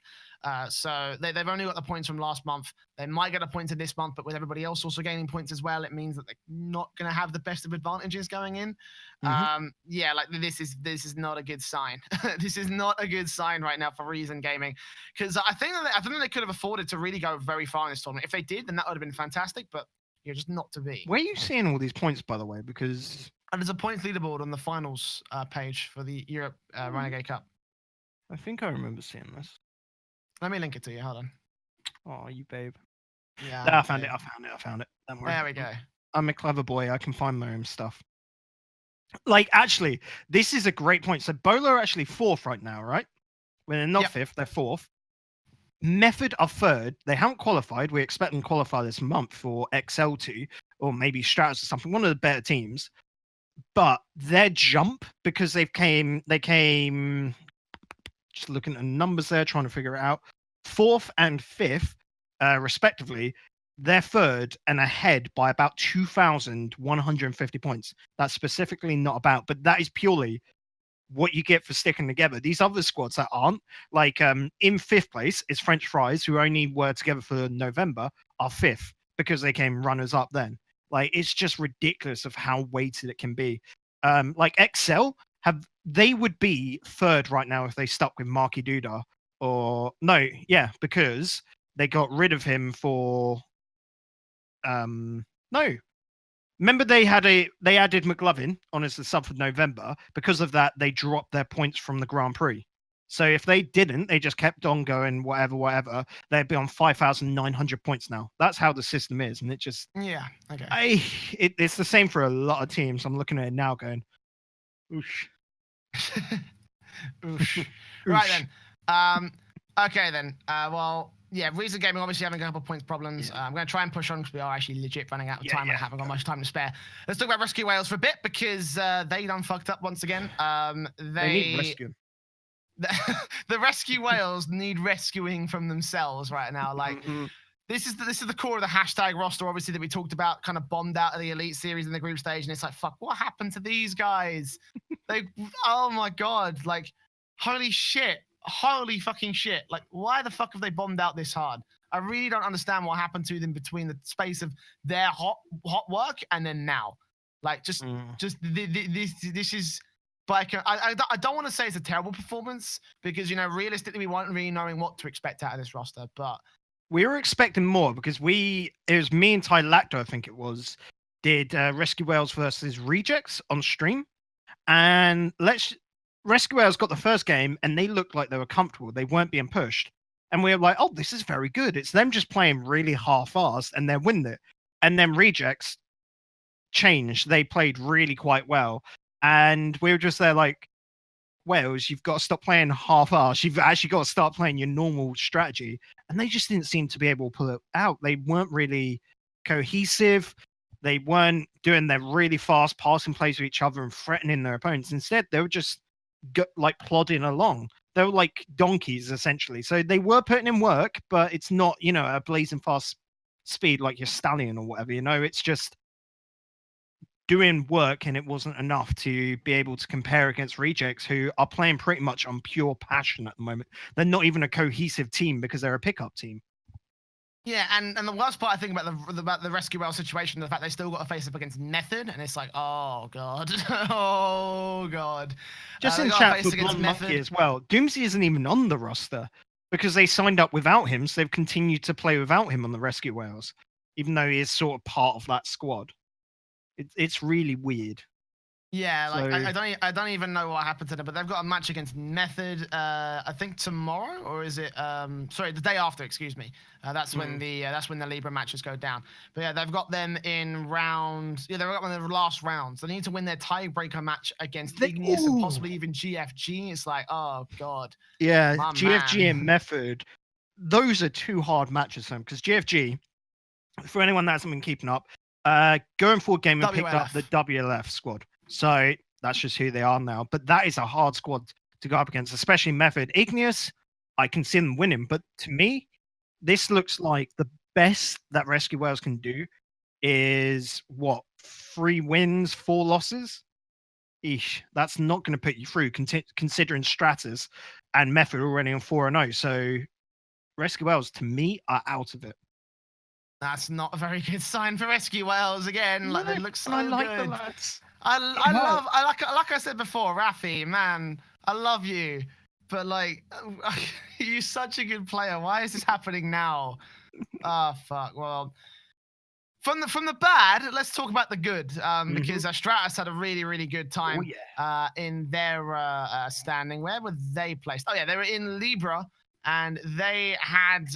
So they've only got the points from last month. They might get a point in this month, but with everybody else also gaining points as well, it means that they're not going to have the best of advantages going in. Yeah, like this is not a good sign. This is not a good sign right now for Reason Gaming, because I think that they could have afforded to really go very far in this tournament. If they did, then that would have been fantastic. But just not to be.
Where are you seeing all these points, by the way? Because
there's a points leaderboard on the finals page for the Europe Renegade Cup.
I think I remember seeing this.
Let me link it to you. Hold on.
Oh, you babe.
Yeah.
I found it. Don't worry.
There we go.
I'm a clever boy. I can find my own stuff. Like, actually, this is a great point. So Bolo are actually 4th right now, right? When they're not 5th, they're 4th. Method are 3rd. They haven't qualified. We expect them to qualify this month for XL2 or maybe Stratus or something. One of the better teams. But their jump, because they came just looking at the numbers there, trying to figure it out. 4th and 5th, respectively, they're 3rd and ahead by about 2,150 points. That's specifically not about, but that is purely what you get for sticking together. These other squads that aren't, like in 5th place is French Fries, who only were together for November, are 5th because they came runners up then. Like, it's just ridiculous of how weighted it can be. Like Excel they would be 3rd right now if they stuck with Marky Duda, because they got rid of him for no. Remember they added McLovin on as the sub for November. Because of that, they dropped their points from the Grand Prix. So if they didn't, they just kept on going, whatever, they'd be on 5,900 points now. That's how the system is, and it just
okay.
It's the same for a lot of teams. I'm looking at it now, going, oosh.
Oosh. Right then. Okay then. Well, yeah, Reason Gaming obviously having a couple of points problems.
Yeah.
I'm going to try and push on because we are actually legit running out of time and I haven't got much time to spare. Let's talk about Rescue Wales for a bit because they done fucked up once again.
They need rescue.
The Rescue Wales need rescuing from themselves right now. Like, this is the core of the hashtag roster, obviously, that we talked about, kind of bombed out of the Elite Series in the group stage, and it's like, fuck, what happened to these guys? Oh my god, like, holy fucking shit. Like, why the fuck have they bombed out this hard? I really don't understand what happened to them between the space of their hot work and then now. Like, this is like, I don't want to say it's a terrible performance because, you know, realistically, we weren't really knowing what to expect out of this roster, but
we were expecting more because it was me and Ty Lacto, I think it was, did Rescue Wales versus Rejects on stream. And Rescue Wales got the first game and they looked like they were comfortable. They weren't being pushed. And we were like, oh, this is very good. It's them just playing really half-assed and they're winning it. And then Rejects changed. They played really quite well. And we were just there like, Wales, you've got to stop playing half-assed. You've actually got to start playing your normal strategy. And they just didn't seem to be able to pull it out. They weren't really cohesive. They weren't doing their really fast passing plays with each other and threatening their opponents. Instead, they were just like plodding along. They were like donkeys, essentially. So they were putting in work, but it's not, you know, a blazing fast speed like your stallion or whatever. You know, it's just doing work, and it wasn't enough to be able to compare against Rejects, who are playing pretty much on pure passion at the moment. They're not even a cohesive team because they're a pickup team.
Yeah, and the worst part I think about the Rescue Wales situation, the fact they still got to face up against Method, and it's like, oh god, oh god.
Just in chat for Blonde Monkey as well, Doomsy isn't even on the roster because they signed up without him, so they've continued to play without him on the Rescue Wales, even though he is sort of part of that squad. It's really weird.
Yeah, like so, I don't even know what happened to them, but they've got a match against Method. I think tomorrow, or is it? Sorry, the day after. Excuse me. That's when the Libra matches go down. But yeah, they've got them in round. Yeah, they've got them in the last rounds. They need to win their tiebreaker match against Igneous and possibly even GFG. It's like, oh god.
Yeah, GFG and Method. Those are two hard matches for them because GFG, for anyone that hasn't been keeping up, going forward game and picked up the WLF squad. So that's just who they are now. But that is a hard squad to go up against, especially Method. Igneous, I can see them winning. But to me, this looks like the best that Rescue Wales can do is, 3 wins, 4 losses? Eesh, that's not going to put you through, considering Stratus and Method already on 4-0. So Rescue Wales, to me, are out of it.
That's not a very good sign for Rescue Wales again. Like, they look so good.
I like the lads.
Like I said before, Rafi, man, I love you, but like, you're such a good player. Why is this happening now? Oh fuck. Well, from the bad, let's talk about the good. Because Stratus had a really good time. In their standing. Where were they placed? Oh yeah, they were in Libra. And they had,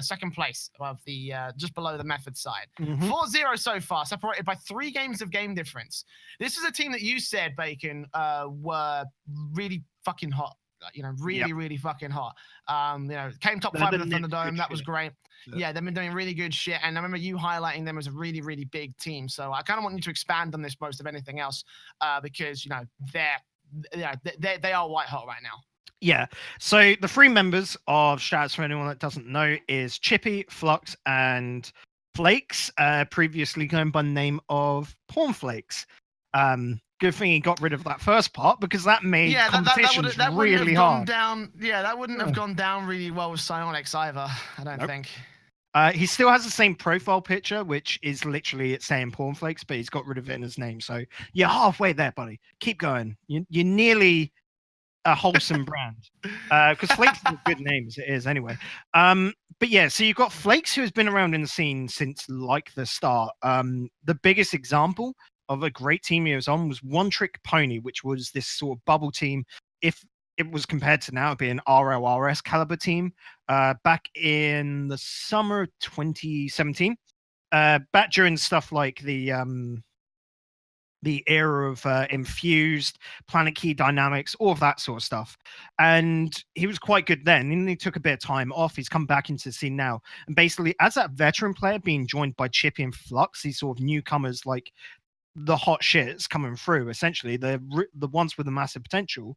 second place above the, just below the Method side. 4-0 so far, separated by 3 games of game difference. This is a team that you said, Bacon, were really fucking hot. You know, really fucking hot. You know, came top 5 in the Thunderdome. That was great. Yeah, they've been doing really good shit. And I remember you highlighting them as a really big team. So I kind of want you to expand on this most of anything else, because, you know, they are white hot right now.
Yeah, so the 3 members of Stratus, for anyone that doesn't know, is Chippy, Flux, and Flakes, previously going by the name of Pornflakes. Good thing he got rid of that first part because that made competitions really hard.
That wouldn't have gone down really well with Psyonix either, I don't think.
He still has the same profile picture, which is literally it's saying Pornflakes, but he's got rid of it in his name. So you're halfway there, buddy. Keep going. You're nearly a wholesome brand. Because Flakes is a good name as it is anyway. But yeah, so you've got Flakes, who has been around in the scene since like the start. The biggest example of a great team he was on was One Trick Pony, which was this sort of bubble team. If it was compared to now being RLRS caliber team, back in the summer of 2017, back during stuff like the era of Infused, Planet Key Dynamics, all of that sort of stuff. And he was quite good then. And he took a bit of time off. He's come back into the scene now. And basically, as that veteran player being joined by Chippy and Flux, these sort of newcomers like the hot shits coming through, essentially, the ones with the massive potential,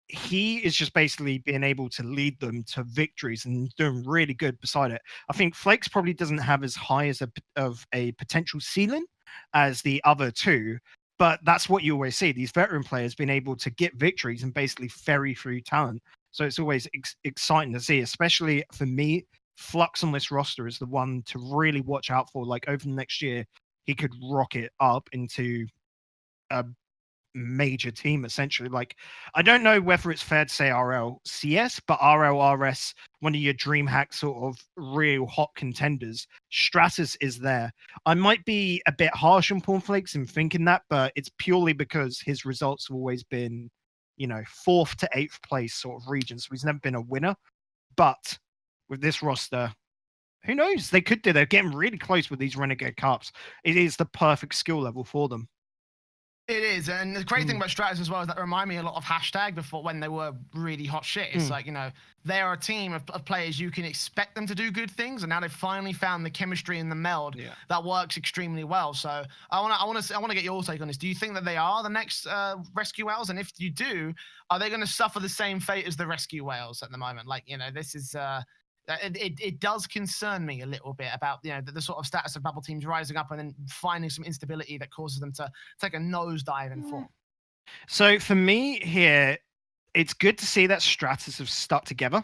he is just basically being able to lead them to victories and doing really good beside it. I think Flakes probably doesn't have as high as a potential ceiling as the other two, but that's what you always see. These veteran players being able to get victories and basically ferry through talent. So it's always exciting to see, especially for me. Flux on this roster is the one to really watch out for. Like over the next year, he could rocket up into a major team essentially. Like I don't know whether it's fair to say RLCS, but RLRS, one of your DreamHack sort of real hot contenders, Stratus is there. I might be a bit harsh on Pornflakes in thinking that, but it's purely because his results have always been, 4th to 8th place sort of region, so he's never been a winner. But with this roster, who knows? They could do. They're getting really close with these Renegade Cups. It is the perfect skill level for them.
It is, and the great thing about Stratus as well is that remind me a lot of Hashtag before when they were really hot shit. It's like, they are a team of players you can expect them to do good things, and now they've finally found the chemistry and the meld that works extremely well. So I want to get your take on this. Do you think that they are the next Rescue Whales, and if you do, are they going to suffer the same fate as the Rescue Whales at the moment? Like, this is. It does concern me a little bit about the sort of status of bubble teams rising up and then finding some instability that causes them to take a nosedive in form.
So for me here, it's good to see that Stratus have stuck together.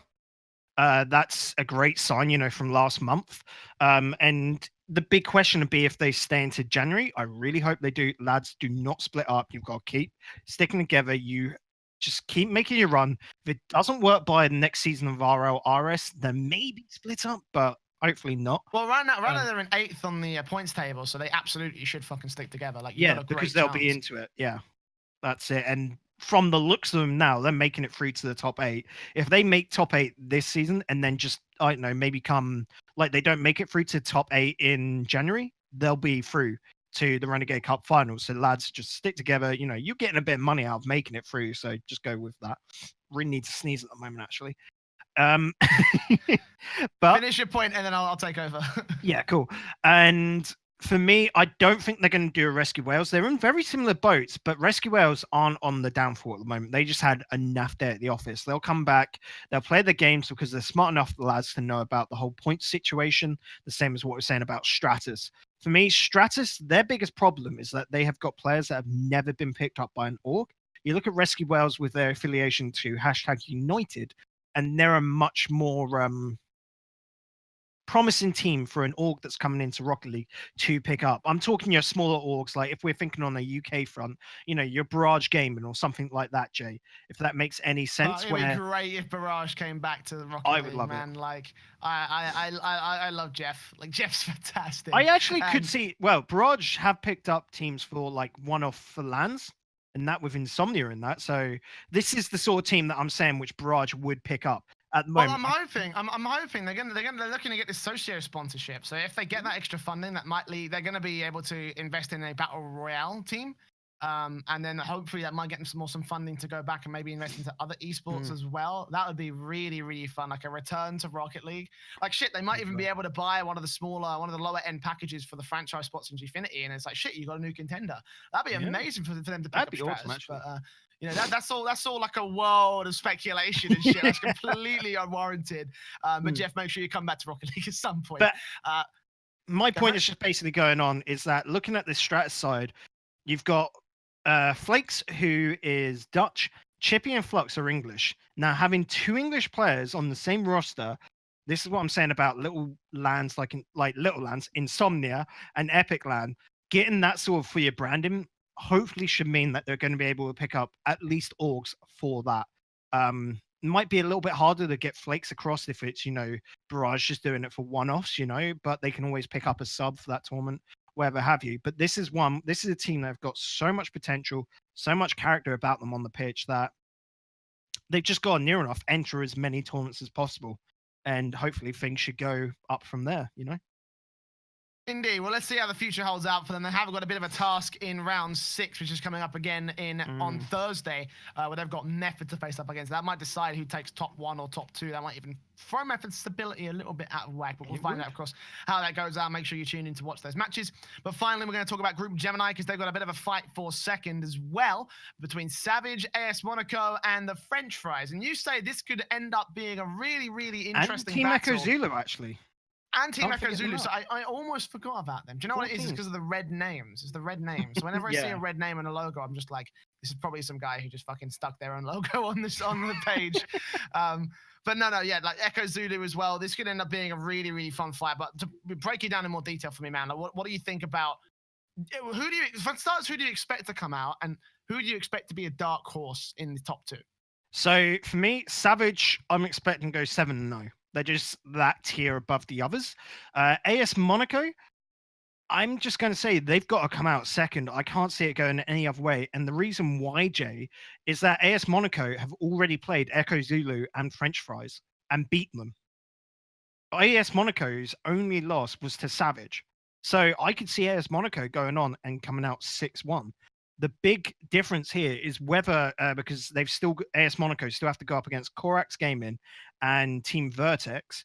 That's a great sign, from last month. And the big question would be if they stay into January. I really hope they do. Lads, do not split up. You've got to keep sticking together. You just keep making your run. If it doesn't work by the next season of RLRS, then maybe split up, but hopefully not.
Well, right now they're in 8th on the points table, so they absolutely should fucking stick together. Like,
because they'll be into it. Yeah, that's it. And from the looks of them now, they're making it through to the top 8. If they make top 8 this season and then just, I don't know, maybe come like they don't make it through to top 8 in January, they'll be through to the Renegade Cup finals. So lads, just stick together. You're getting a bit of money out of making it through, so just go with that. Really need to sneeze at the moment, actually. But
finish your point and then I'll take over.
Yeah, cool. And for me, I don't think they're going to do a Rescue Whales. They're in very similar boats, but Rescue Whales aren't on the downfall at the moment. They just had a naff day at the office. They'll come back. They'll play the games because they're smart enough, the lads, to know about the whole point situation, the same as what we're saying about Stratus. For me, Stratus, their biggest problem is that they have got players that have never been picked up by an org. You look at Rescue Whales with their affiliation to #United, and they're a much more promising team for an org that's coming into Rocket League to pick up. I'm talking your smaller orgs, like if we're thinking on a UK front, your Barrage Gaming or something like that, Jay, if that makes any sense.
It'd be great if Barrage came back to the Rocket League.
I would love
man.
It.
Like I love Jeff. Like Jeff's fantastic.
I actually could see, well, Barrage have picked up teams for like one-off for LANs, and that with Insomnia in that. So this is the sort of team that I'm saying which Barrage would pick up. At the moment.
Well, I'm hoping they're looking to get this socio sponsorship. So if they get that extra funding, that might lead. They're going to be able to invest in a battle royale team, and then hopefully that might get them some funding to go back and maybe invest into other esports as well. That would be really, really fun, like a return to Rocket League. Like shit, they might even be able to buy one of the lower end packages for the franchise spots in Gfinity, and it's like shit, you got a new contender. That'd be amazing for them to pick up Stratus. Awesome, actually. But, that's all like a world of speculation and shit. That's completely unwarranted. But Jeff, make sure you come back to Rocket League at some point.
But my point is just basically going on is that looking at this Stratus side, you've got Flakes, who is Dutch, Chippy and Flux are English. Now, having 2 English players on the same roster, this is what I'm saying about little lands like Little Lands, Insomnia, and Epic Land. Getting that sort of for your branding hopefully should mean that they're going to be able to pick up at least orgs for that. It might be a little bit harder to get Flakes across if it's, Barrage just doing it for one-offs, but they can always pick up a sub for that tournament, whatever have you. But this is a team that have got so much potential, so much character about them on the pitch that they've just got to near enough enter as many tournaments as possible. And hopefully things should go up from there,
Indeed. Well, let's see how the future holds out for them. They have got a bit of a task in round 6, which is coming up again on Thursday, where they've got Method to face up against. That might decide who takes top 1 or top 2. That might even throw Method's stability a little bit out of whack, but we'll find out, of course, how that goes out. Make sure you tune in to watch those matches. But finally, we're going to talk about Group Gemini, because they've got a bit of a fight for second as well between Savage, AS Monaco, and the French Fries. And you say this could end up being a really, really interesting
Team
battle.
Echo Zulu, actually.
And Team Echo Zulu. So I almost forgot about them. Do you know what it is? It's because of the red names. It's the red names. So whenever I see a red name and a logo, I'm just like, this is probably some guy who just fucking stuck their own logo on the page. But no, like Echo Zulu as well. This could end up being a really, really fun fight. But to break it down in more detail for me, man, like, what do you think about? For starters, who do you expect to come out, and who do you expect to be a dark horse in the top 2?
So for me, Savage, I'm expecting to go 7-0. They're just that tier above the others. AS Monaco, I'm just going to say they've got to come out second. I can't see it going any other way. And the reason why, Jay, is that AS Monaco have already played Echo Zulu and French Fries and beaten them. AS Monaco's only loss was to Savage. So I could see AS Monaco going on and coming out 6-1. The big difference here is whether, because they've still, AS Monaco still have to go up against Corax Gaming and Team Vertex.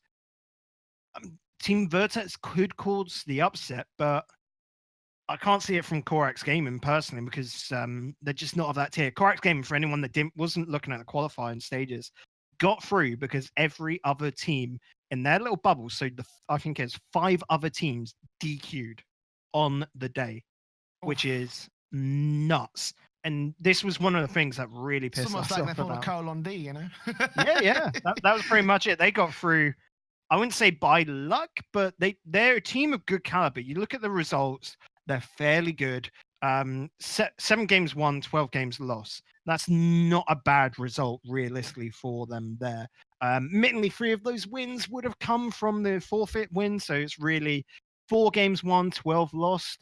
Team Vertex could cause the upset, but I can't see it from Corax Gaming personally, because they're just not of that tier. Corax Gaming, for anyone that wasn't looking at the qualifying stages, got through because every other team in their little bubble, so I think it's 5 other teams DQ'd on the day, which is nuts. And this was one of the things that really pissed us off. It's almost like they pulled a
colon D,
yeah. That was pretty much it. They got through, I wouldn't say by luck, but they're a team of good caliber. You look at the results, they're fairly good. 7 games won, 12 games lost. That's not a bad result, realistically, for them there. Admittedly, 3 of those wins would have come from the forfeit win, so it's really 4 games won, 12 lost.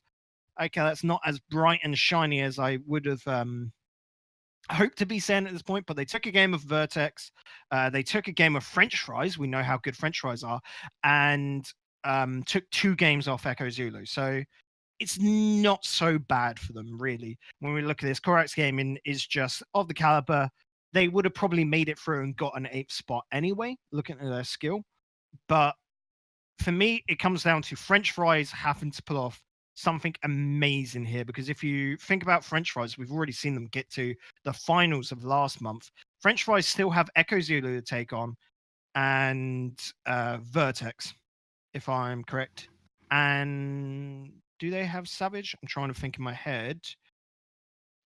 Okay, that's not as bright and shiny as I would have hoped to be saying at this point, but they took a game of Vertex. They took a game of French Fries. We know how good French Fries are. And took 2 games off Echo Zulu. So it's not so bad for them, really. When we look at this, Corax Gaming is just of the caliber. They would have probably made it through and got an 8th spot anyway, looking at their skill. But for me, it comes down to French Fries having to pull off something amazing here, because if you think about French Fries, we've already seen them get to the finals of last month. French Fries still have Echo Zulu to take on and Vertex, if I'm correct. And do they have Savage? I'm trying to think in my head.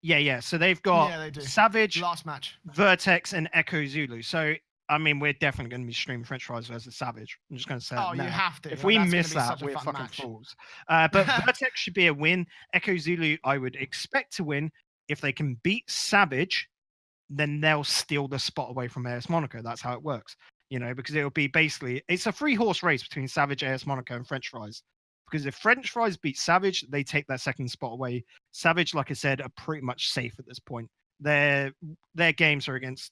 Yeah. So they've got Savage,
last match,
Vertex, and Echo Zulu. So I mean, we're definitely going to be streaming French Fries versus Savage. I'm just going to say
you have to.
If we miss that, we're fucking fools. But Vertex should be a win. Echo Zulu, I would expect to win. If they can beat Savage, then they'll steal the spot away from AS Monaco. That's how it works. Because it'll be basically, it's a 3-horse race between Savage, AS Monaco, and French Fries. Because if French Fries beat Savage, they take that second spot away. Savage, like I said, are pretty much safe at this point. Their games are against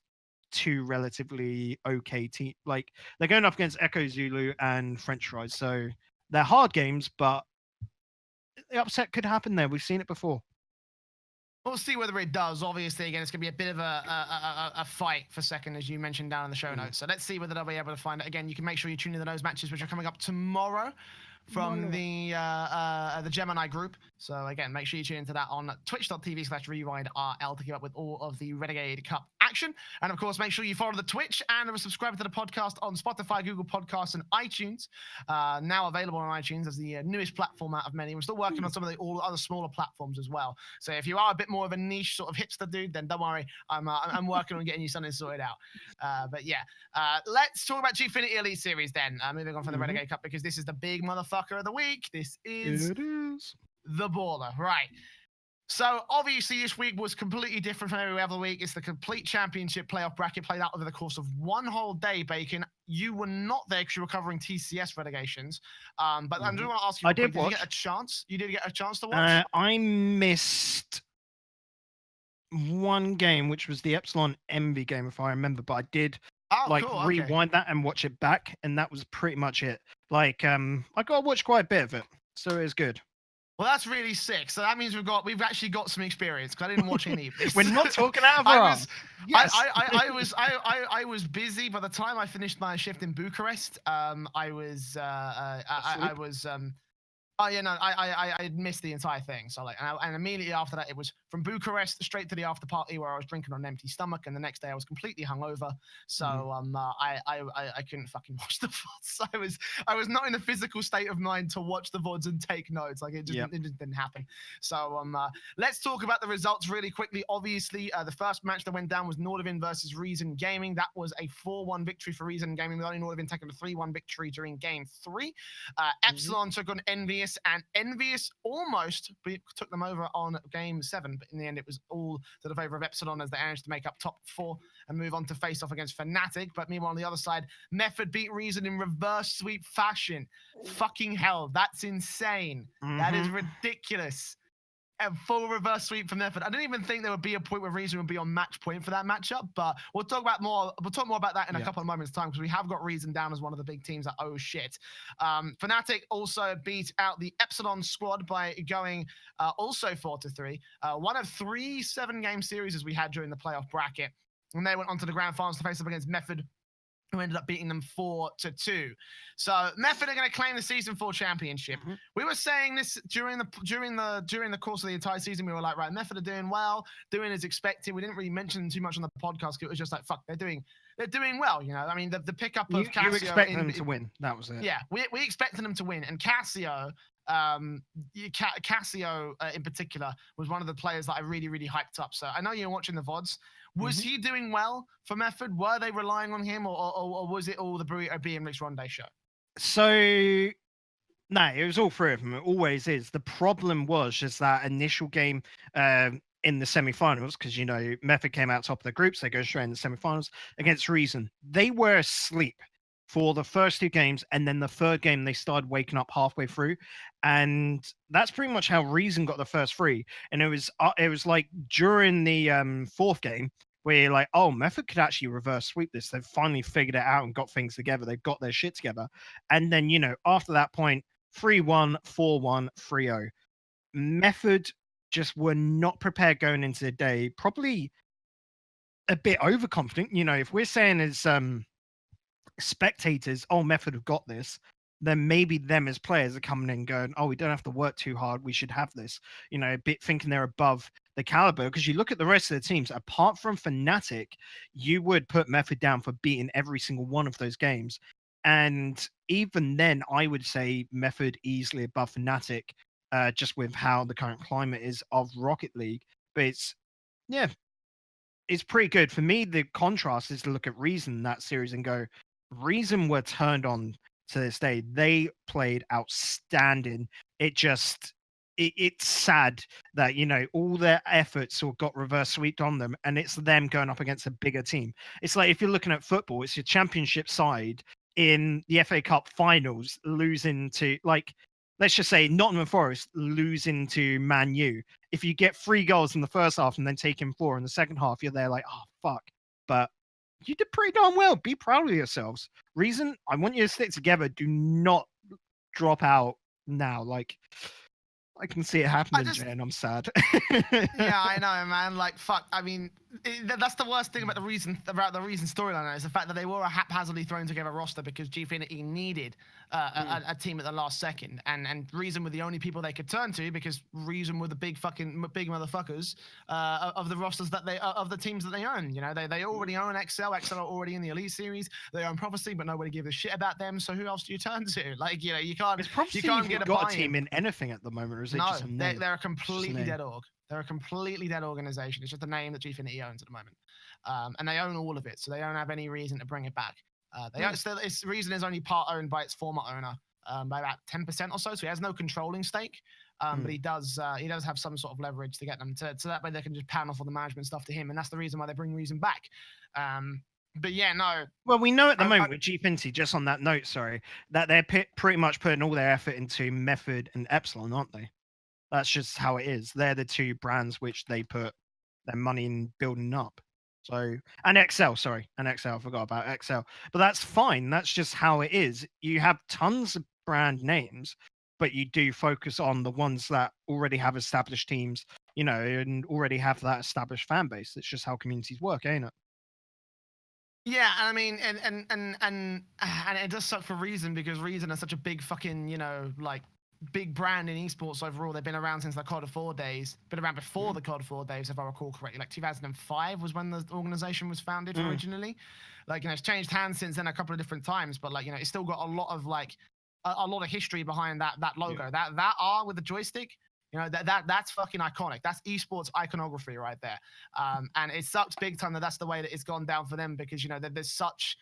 2 relatively okay teams. Like, they're going up against Echo Zulu and French Fries, so they're hard games, but the upset could happen there. We've seen it before.
We'll see whether it does. Obviously, again, it's going to be a bit of a fight for second, as you mentioned down in the show notes. So let's see whether they'll be able to find it. Again, you can make sure you tune in to those matches, which are coming up tomorrow. from the Gemini group. So again, make sure you tune into that on twitch.tv/rewindrl to keep up with all of the Renegade Cup action. And of course, make sure you follow the Twitch and subscribe to the podcast on Spotify, Google Podcasts, and iTunes. Now available on iTunes as the newest platform out of many. We're still working on some of the all other smaller platforms as well. So if you are a bit more of a niche sort of hipster dude, then don't worry, I'm working on getting you something sorted out. But yeah, let's talk about Gfinity Elite Series then. Moving on from the Renegade Cup, because this is the big motherfucker of the week. This is the baller, right? So obviously this week was completely different from every other week. It's the complete championship playoff bracket played out over the course of one whole day, Bacon. You were not there because you were covering TCS relegations. But I'm just want to ask you, did you get a chance? You did get a chance to watch?
I missed one game, which was the Epsilon Envy game, if I remember, but I did rewind that and watch it back, and that was pretty much it. Like, I got to watch quite a bit of it, so it was good.
Well, that's really sick. So that means we've actually got some experience, because I didn't watch any of this.
We're not talking out of our ass.
I was busy by the time I finished my shift in Bucharest. I was Oh yeah, no, I missed the entire thing. So like, and immediately after that, it was from Bucharest straight to the after party where I was drinking on an empty stomach, and the next day I was completely hungover. So I couldn't fucking watch the VODs. I was not in a physical state of mind to watch the VODs and take notes. Like it just didn't happen. So let's talk about the results really quickly. Obviously, the first match that went down was Nordivin versus Reason Gaming. That was a 4-1 victory for Reason Gaming, with only Nordivin taking a 3-1 victory during game 3. Epsilon took on Envious, and Envious almost took them over on game 7, but in the end it was all to the favor of Epsilon as they managed to make up top 4 and move on to face off against Fnatic. But meanwhile, on the other side, Method beat Reason in reverse sweep fashion. Fucking hell, that's insane. That is ridiculous. A full reverse sweep from Method. I didn't even think there would be a point where Reason would be on match point for that matchup, but we'll talk more about that in a couple of moments' time, because we have got Reason down as one of the big teams that shit. Fnatic also beat out the Epsilon squad by going also 4-3. One of 3 7-game series we had during the playoff bracket, and they went on to the grand finals to face up against Method, who ended up beating them 4-2. So Method are going to claim the season 4 championship. We were saying this during the course of the entire season. We were like, right, Method are doing well, doing as expected. We didn't really mention them too much on the podcast. It was just like, fuck, they're doing well. You know, I mean, the pickup of Cassio.
You expected them to win. That was it.
Yeah, we expected them to win, and Cassio. Cassio in particular was one of the players that I really, really hyped up. So I know you're watching the VODs. Was he doing well for Method? Were they relying on him, or was it all the Burrito B and Rich Ronde show?
So, no, it was all 3 of them. It always is. The problem was just that initial game in the semi-finals, because, you know, Method came out top of the groups. They go straight in the semi-finals against Reason. They were asleep for the first 2 games, and then the 3rd game they started waking up halfway through, and that's pretty much how Reason got the first 3. And it was like during the 4th game where you're like, oh, Method could actually reverse sweep this. They've finally figured it out and got things together. They've got their shit together. And then, you know, after that point, 3-1, 4-1, 3-0. Method just were not prepared going into the day. Probably a bit overconfident. You know, if we're saying as spectators, oh, Method have got this, then maybe them as players are coming in going, oh, we don't have to work too hard, we should have this, you know, a bit thinking they're above the caliber. Because you look at the rest of the teams, apart from Fnatic, you would put Method down for beating every single one of those games, and even then I would say Method easily above Fnatic, just with how the current climate is of Rocket League. But it's pretty good. For me, the contrast is to look at Reason in that series and go, Reason were turned on to this day. They played outstanding. It's sad that, you know, all their efforts sort of got reverse swept on them, and it's them going up against a bigger team. It's like if you're looking at football, it's your championship side in the FA Cup finals losing to, like, let's just say Nottingham Forest losing to Man U. If you get 3 goals in the first half and then taking 4 in the second half, you're there like, oh, fuck. But you did pretty darn well. Be proud of yourselves. Reason, I want you to stick together. Do not drop out now. Like, I can see it happening, Jay, and I'm sad.
Yeah, I know, man. Like, fuck. I mean, that's the worst thing about the reason storyline is the fact that they were a haphazardly thrown together roster because Gfinity needed a team at the last second, and Reason were the only people they could turn to because Reason were the big motherfuckers of the rosters that they of the teams that they own. You know, they already own XL. XL are already in the Elite Series. They own Prophecy, but nobody gives a shit about them. So who else do you turn to? Like, you know, you can't.
It's Prophecy,
you can't get
got a team in anything at the moment, or is it
no,
just a name?
they're a completely dead org. They're a completely dead organization. It's just a name that Gfinity owns at the moment, and they own all of it, so they don't have any reason to bring it back. Its Reason is only part owned by its former owner by about 10% or so he has no controlling stake. But he does have some sort of leverage to get them to so that way they can just pound off all the management stuff to him, and that's the reason why they bring Reason back. But yeah, no.
Well, we know at the moment with Gfinity, just on that note, sorry, that they're pretty much putting all their effort into Method and Epsilon, aren't they? That's just how it is. They're the two brands which they put their money in building up. So, and XL, I forgot about XL. But that's fine. That's just how it is. You have tons of brand names, but you do focus on the ones that already have established teams, you know, and already have that established fan base. It's just how communities work, ain't it?
Yeah, and I mean, and it does suck for Reason because Reason is such a big fucking, you know, like big brand in esports overall. They've been around since the COD 4 days, been around before the COD 4 days, if I recall correctly. Like 2005 was when the organization was founded originally. Like, you know, it's changed hands since then a couple of different times, but like, you know, it's still got a lot of like a lot of history behind that logo. That R with the joystick. You know, that's fucking iconic. That's esports iconography right there. And it sucks big time that that's the way that it's gone down for them because, you know, there's such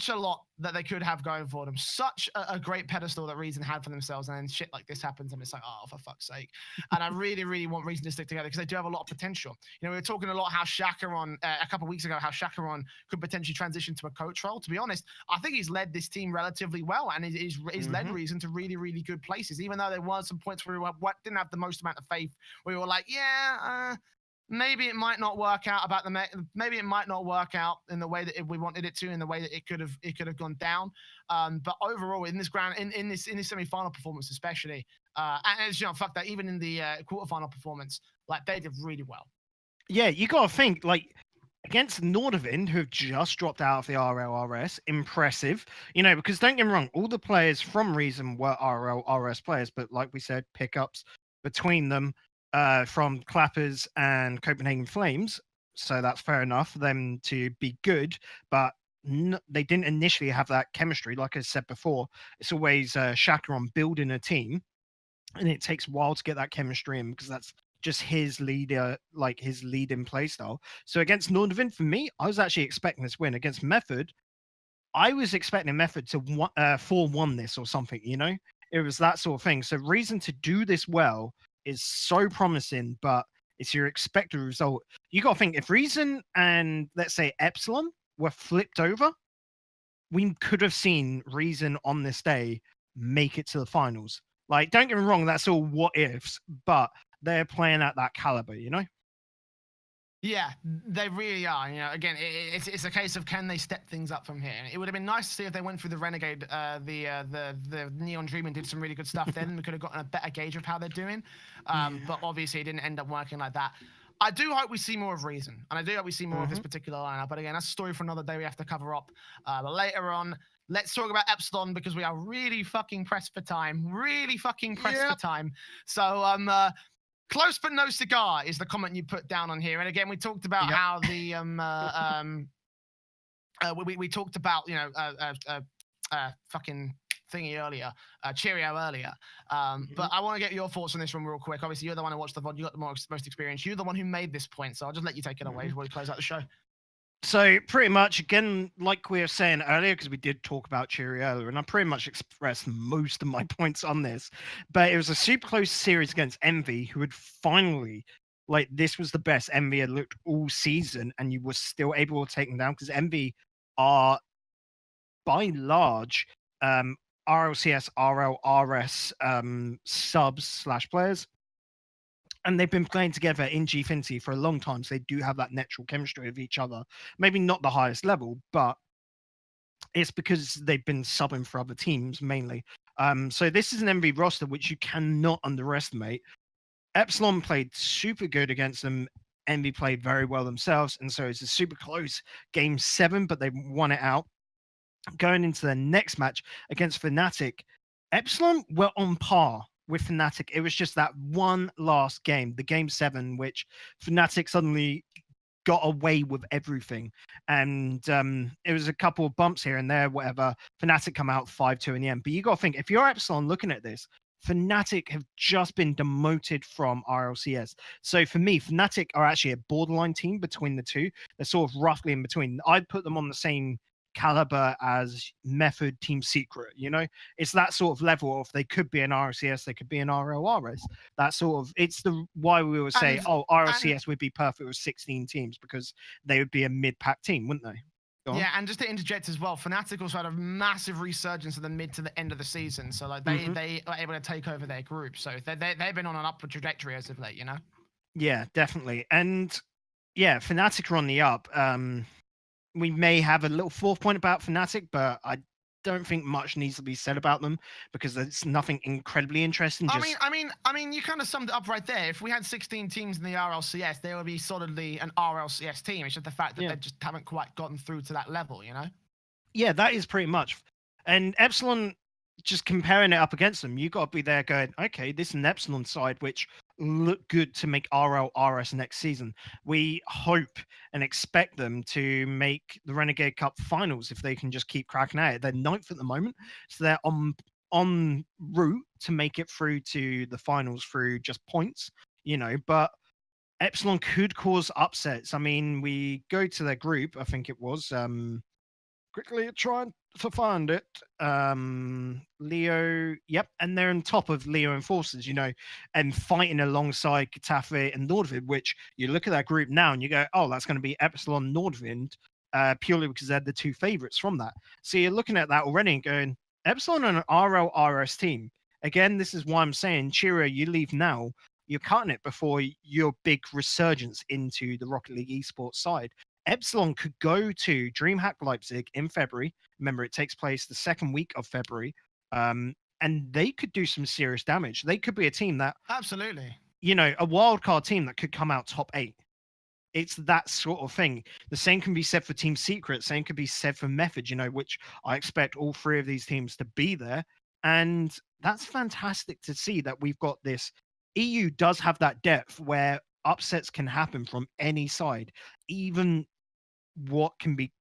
a lot that they could have going for them. Such a great pedestal that Reason had for themselves. And then shit like this happens and it's like, oh, for fuck's sake. And I really, really want Reason to stick together because they do have a lot of potential. You know, we were talking a lot how Chacaron, a couple of weeks ago, how Chacaron could potentially transition to a coach role. To be honest, I think he's led this team relatively well and he's led Reason to really, really good places. Even though there were some points where we didn't have the most amount of faith, where we were like, maybe it might not work out maybe it might not work out in the way that we wanted it to, in the way that it could have gone down. But overall, in this semi-final performance, especially, and as you know, fuck that, even in the quarterfinal performance, like they did really well.
Yeah, you got to think like against Nordavind, who have just dropped out of the RLRS, impressive. You know, because don't get me wrong, all the players from Reason were RLRS players, but like we said, pickups between them. From Clappers and Copenhagen Flames, so that's fair enough for them to be good, but they didn't initially have that chemistry. Like I said before, it's always Chacaron building a team, and it takes a while to get that chemistry in because that's just his leader, like his leading play style. So against Nordavind, for me, I was actually expecting this win. Against Method, I was expecting Method to 4-1 this or something, you know? It was that sort of thing. So Reason to do this well is so promising, but it's your expected result. You got to think, if Reason and, let's say, Epsilon were flipped over, we could have seen Reason on this day make it to the finals. Like, don't get me wrong, that's all what ifs, but they're playing at that caliber, you know?
Yeah, they really are. You know, again, it's a case of can they step things up from here. It would have been nice to see if they went through the Renegade, the Neon Dream and did some really good stuff. Then we could have gotten a better gauge of how they're doing. But obviously, it didn't end up working like that. I do hope we see more of Reason, and I do hope we see more of this particular lineup. But again, that's a story for another day. We have to cover up. But later on, let's talk about Epsilon because we are really fucking pressed for time. Really fucking pressed for time. So close but no cigar is the comment you put down on here. And again, we talked about how the we talked about, you know, fucking thingy earlier, Cheerio earlier. But I want to get your thoughts on this one real quick. Obviously, you're the one who watched the VOD. You got the most experience. You're the one who made this point. So I'll just let you take it away before we close out the show.
So pretty much, again, like we were saying earlier, because we did talk about Cheerio earlier, and I pretty much expressed most of my points on this, but it was a super close series against Envy, who had finally, like, this was the best Envy had looked all season, and you were still able to take them down, because Envy are, by and large, RLCS, RLRS subs/players. And they've been playing together in Gfinity for a long time, so they do have that natural chemistry with each other. Maybe not the highest level, but it's because they've been subbing for other teams mainly. So this is an MV roster which you cannot underestimate. Epsilon played super good against them. Envy played very well themselves, and so it's a super close game 7, but they won it out. Going into the next match against Fnatic, Epsilon were on par with Fnatic. It was just that one last game, the game 7, which Fnatic suddenly got away with everything. And it was a couple of bumps here and there, whatever. Fnatic come out 5-2 in the end. But you got to think, if you're Epsilon looking at this, Fnatic have just been demoted from RLCS. So for me, Fnatic are actually a borderline team between the two. They're sort of roughly in between. I'd put them on the same caliber as Method, Team Secret. You know, it's that sort of level of they could be an RLCS, they could be an RLRS. That sort of, it's the why we would say, RLCS would be perfect with 16 teams because they would be a mid-pack team, wouldn't they?
Yeah, and just to interject as well, Fnatic also had a massive resurgence in the mid to the end of the season. So like they were able to take over their group. So they've been on an upward trajectory as of late, you know?
Yeah, definitely. And yeah, Fnatic are on the up. We may have a little fourth point about Fnatic, but I don't think much needs to be said about them because there's nothing incredibly interesting.
I mean, you kind of summed it up right there. If we had 16 teams in the RLCS, there would be solidly an RLCS team. It's just the fact that they just haven't quite gotten through to that level, you know?
Yeah, that is pretty much. And Epsilon, just comparing it up against them, you got to be there going, okay, this is an Epsilon side which look good to make RLRS next season. We hope and expect them to make the Renegade Cup finals if they can just keep cracking at it. They're 9th at the moment, so they're on route to make it through to the finals through just points, you know, but Epsilon could cause upsets. I mean, we go to their group, I think it was, quickly trying to find it. Leo, yep, and they're on top of Leo Enforcers, you know, and fighting alongside Getafe and Nordvind, which you look at that group now and you go, oh, that's going to be Epsilon Nordvind, purely because they're the two favorites from that. So you're looking at that already and going, Epsilon and an RLRS team. Again, this is why I'm saying, Cheerio, you leave now. You're cutting it before your big resurgence into the Rocket League esports side. Epsilon could go to DreamHack Leipzig in February. Remember, it takes place the second week of February. And they could do some serious damage. They could be a team that...
Absolutely.
You know, a wildcard team that could come out top 8. It's that sort of thing. The same can be said for Team Secret. Same could be said for Method, you know, which I expect all 3 of these teams to be there. And that's fantastic to see that we've got this. EU does have that depth where upsets can happen from any side, even what can be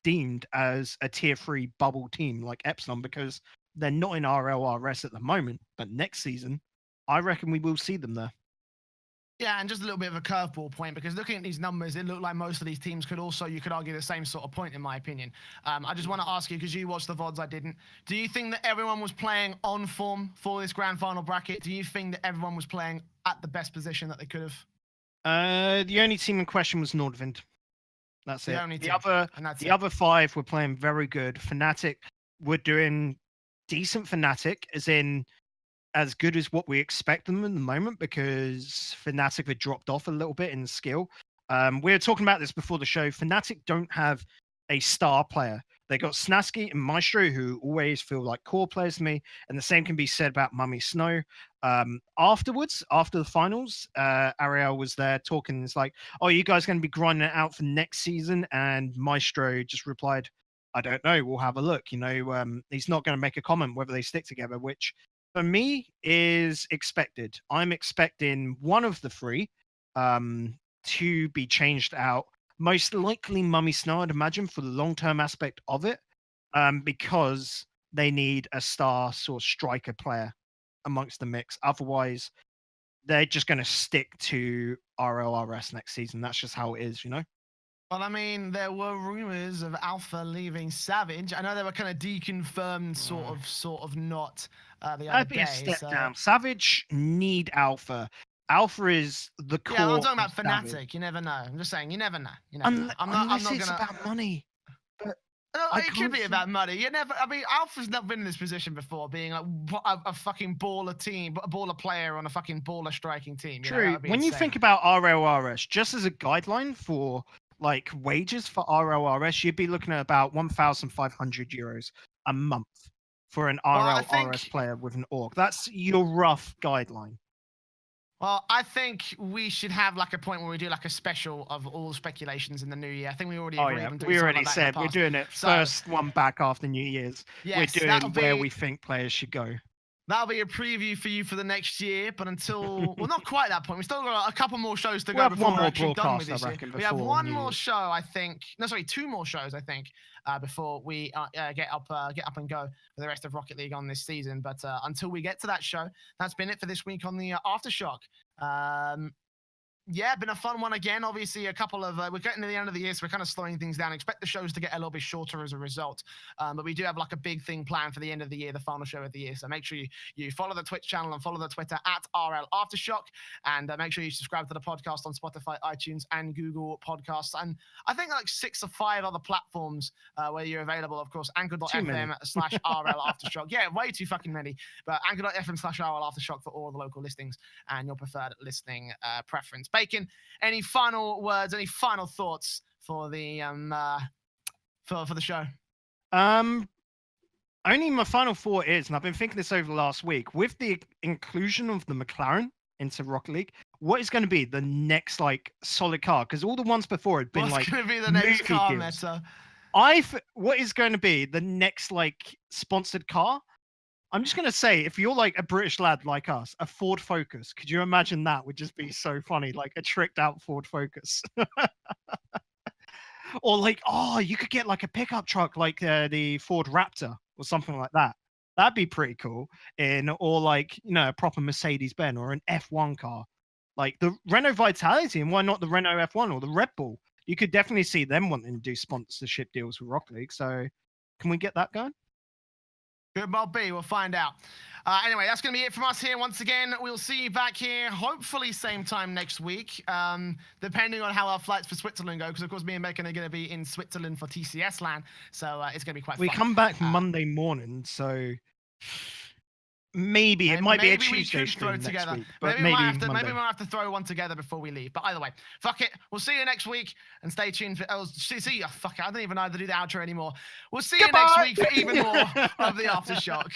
deemed as a tier 3 bubble team like Epsilon, because they're not in RLRS at the moment, but next season I reckon we will see them there.
Yeah, and just a little bit of a curveball point, because looking at these numbers, it looked like most of these teams could also, you could argue, the same sort of point, in my opinion. I just want to ask you, because you watched the VODs, I didn't. Do you think that everyone was playing on form for this grand final bracket? Do you think that everyone was playing at the best position that they could have?
The only team in question was Nordvind. That's it. The other 5 were playing very good. Fnatic were doing decent. Fnatic, as in as good as what we expect them in the moment, because Fnatic had dropped off a little bit in skill. We were talking about this before the show. Fnatic don't have a star player. They got Snasky and Maestro, who always feel like core players to me, and the same can be said about Mummy Snow. Afterwards, after the finals, Ariel was there talking. It's like, oh, you guys going to be grinding it out for next season? And Maestro just replied, I don't know. We'll have a look. You know, he's not going to make a comment whether they stick together, which for me is expected. I'm expecting one of the 3 to be changed out. Most likely Mummy Snow, I'd imagine, for the long-term aspect of it, because they need a star sort of striker player amongst the mix. Otherwise, they're just going to stick to RLRS next season. That's just how it is, you know?
Well, I mean, there were rumors of Alpha leaving Savage. I know they were kind of deconfirmed, sort of not the other
That'd be
day.
A step down. Savage need Alpha. Alpha is the core.
Yeah, I'm talking about Fnatic. You never know. I'm just saying, you never know. You never know.
Unless it's about money. But
it could be about money. You never. I mean, Alpha's never been in this position before, being like a fucking baller team, a baller player on a fucking baller striking team.
True. When you think about RLRS, just as a guideline for like wages for RLRS, you'd be looking at about €1,500 a month for an RLRS player with an org. That's your rough guideline.
Well, I think we should have like a point where we do like a special of all speculations in the new year. I think we already agreed on doing
we
something
already
like that
said we're doing it first one back after New Year's.
Yes,
we're doing where we think players should go.
That'll be a preview for you for the next year, but until well, not quite that point. We still got a couple more shows to go before we're actually done with this year. We have one more show, I think. No, sorry, 2 more shows, I think, before we get up and go for the rest of Rocket League on this season. But until we get to that show, that's been it for this week on the Aftershock. Yeah, been a fun one again. Obviously, a couple of we're getting to the end of the year, so we're kind of slowing things down. Expect the shows to get a little bit shorter as a result. But we do have like a big thing planned for the end of the year, the final show of the year. So make sure you follow the Twitch channel and follow the Twitter at RLAfterShock, and make sure you subscribe to the podcast on Spotify, iTunes, and Google Podcasts. And I think like 6 or 5 other platforms where you're available. Of course, anchor.fm/RLAftershock. Yeah, way too fucking many. But anchor.fm/RLAftershock for all the local listings and your preferred listening preference. Bacon, any final words, any final thoughts for the for the show?
Only my final thought is, and I've been thinking this over the last week, with the inclusion of the McLaren into Rocket League, what is going to be the next like solid car? Because all the ones before had been
What's going to be the next car meta?
What is going to be the next like sponsored car? I'm just going to say, if you're like a British lad like us, a Ford Focus, could you imagine that would just be so funny, like a tricked out Ford Focus? Or like, oh, you could get like a pickup truck like the Ford Raptor or something like that. That'd be pretty cool. Or like, you know, a proper Mercedes-Benz or an F1 car. Like the Renault Vitality, and why not the Renault F1 or the Red Bull? You could definitely see them wanting to do sponsorship deals with Rocket League. So can we get that going?
Good, well be. We'll find out. Anyway, that's going to be it from us here. Once again, we'll see you back here, hopefully same time next week, depending on how our flights for Switzerland go, because, of course, me and Megan are going to be in Switzerland for TCS LAN, so it's going to be quite fun.
We come back Monday morning, so maybe it might be a Tuesday stream next week. But maybe
we'll have to throw one together before we leave. But either way, fuck it. We'll see you next week, and stay tuned for. See you. Fuck it. I don't even know how to do the outro anymore. We'll see you next week for even more of the Aftershock.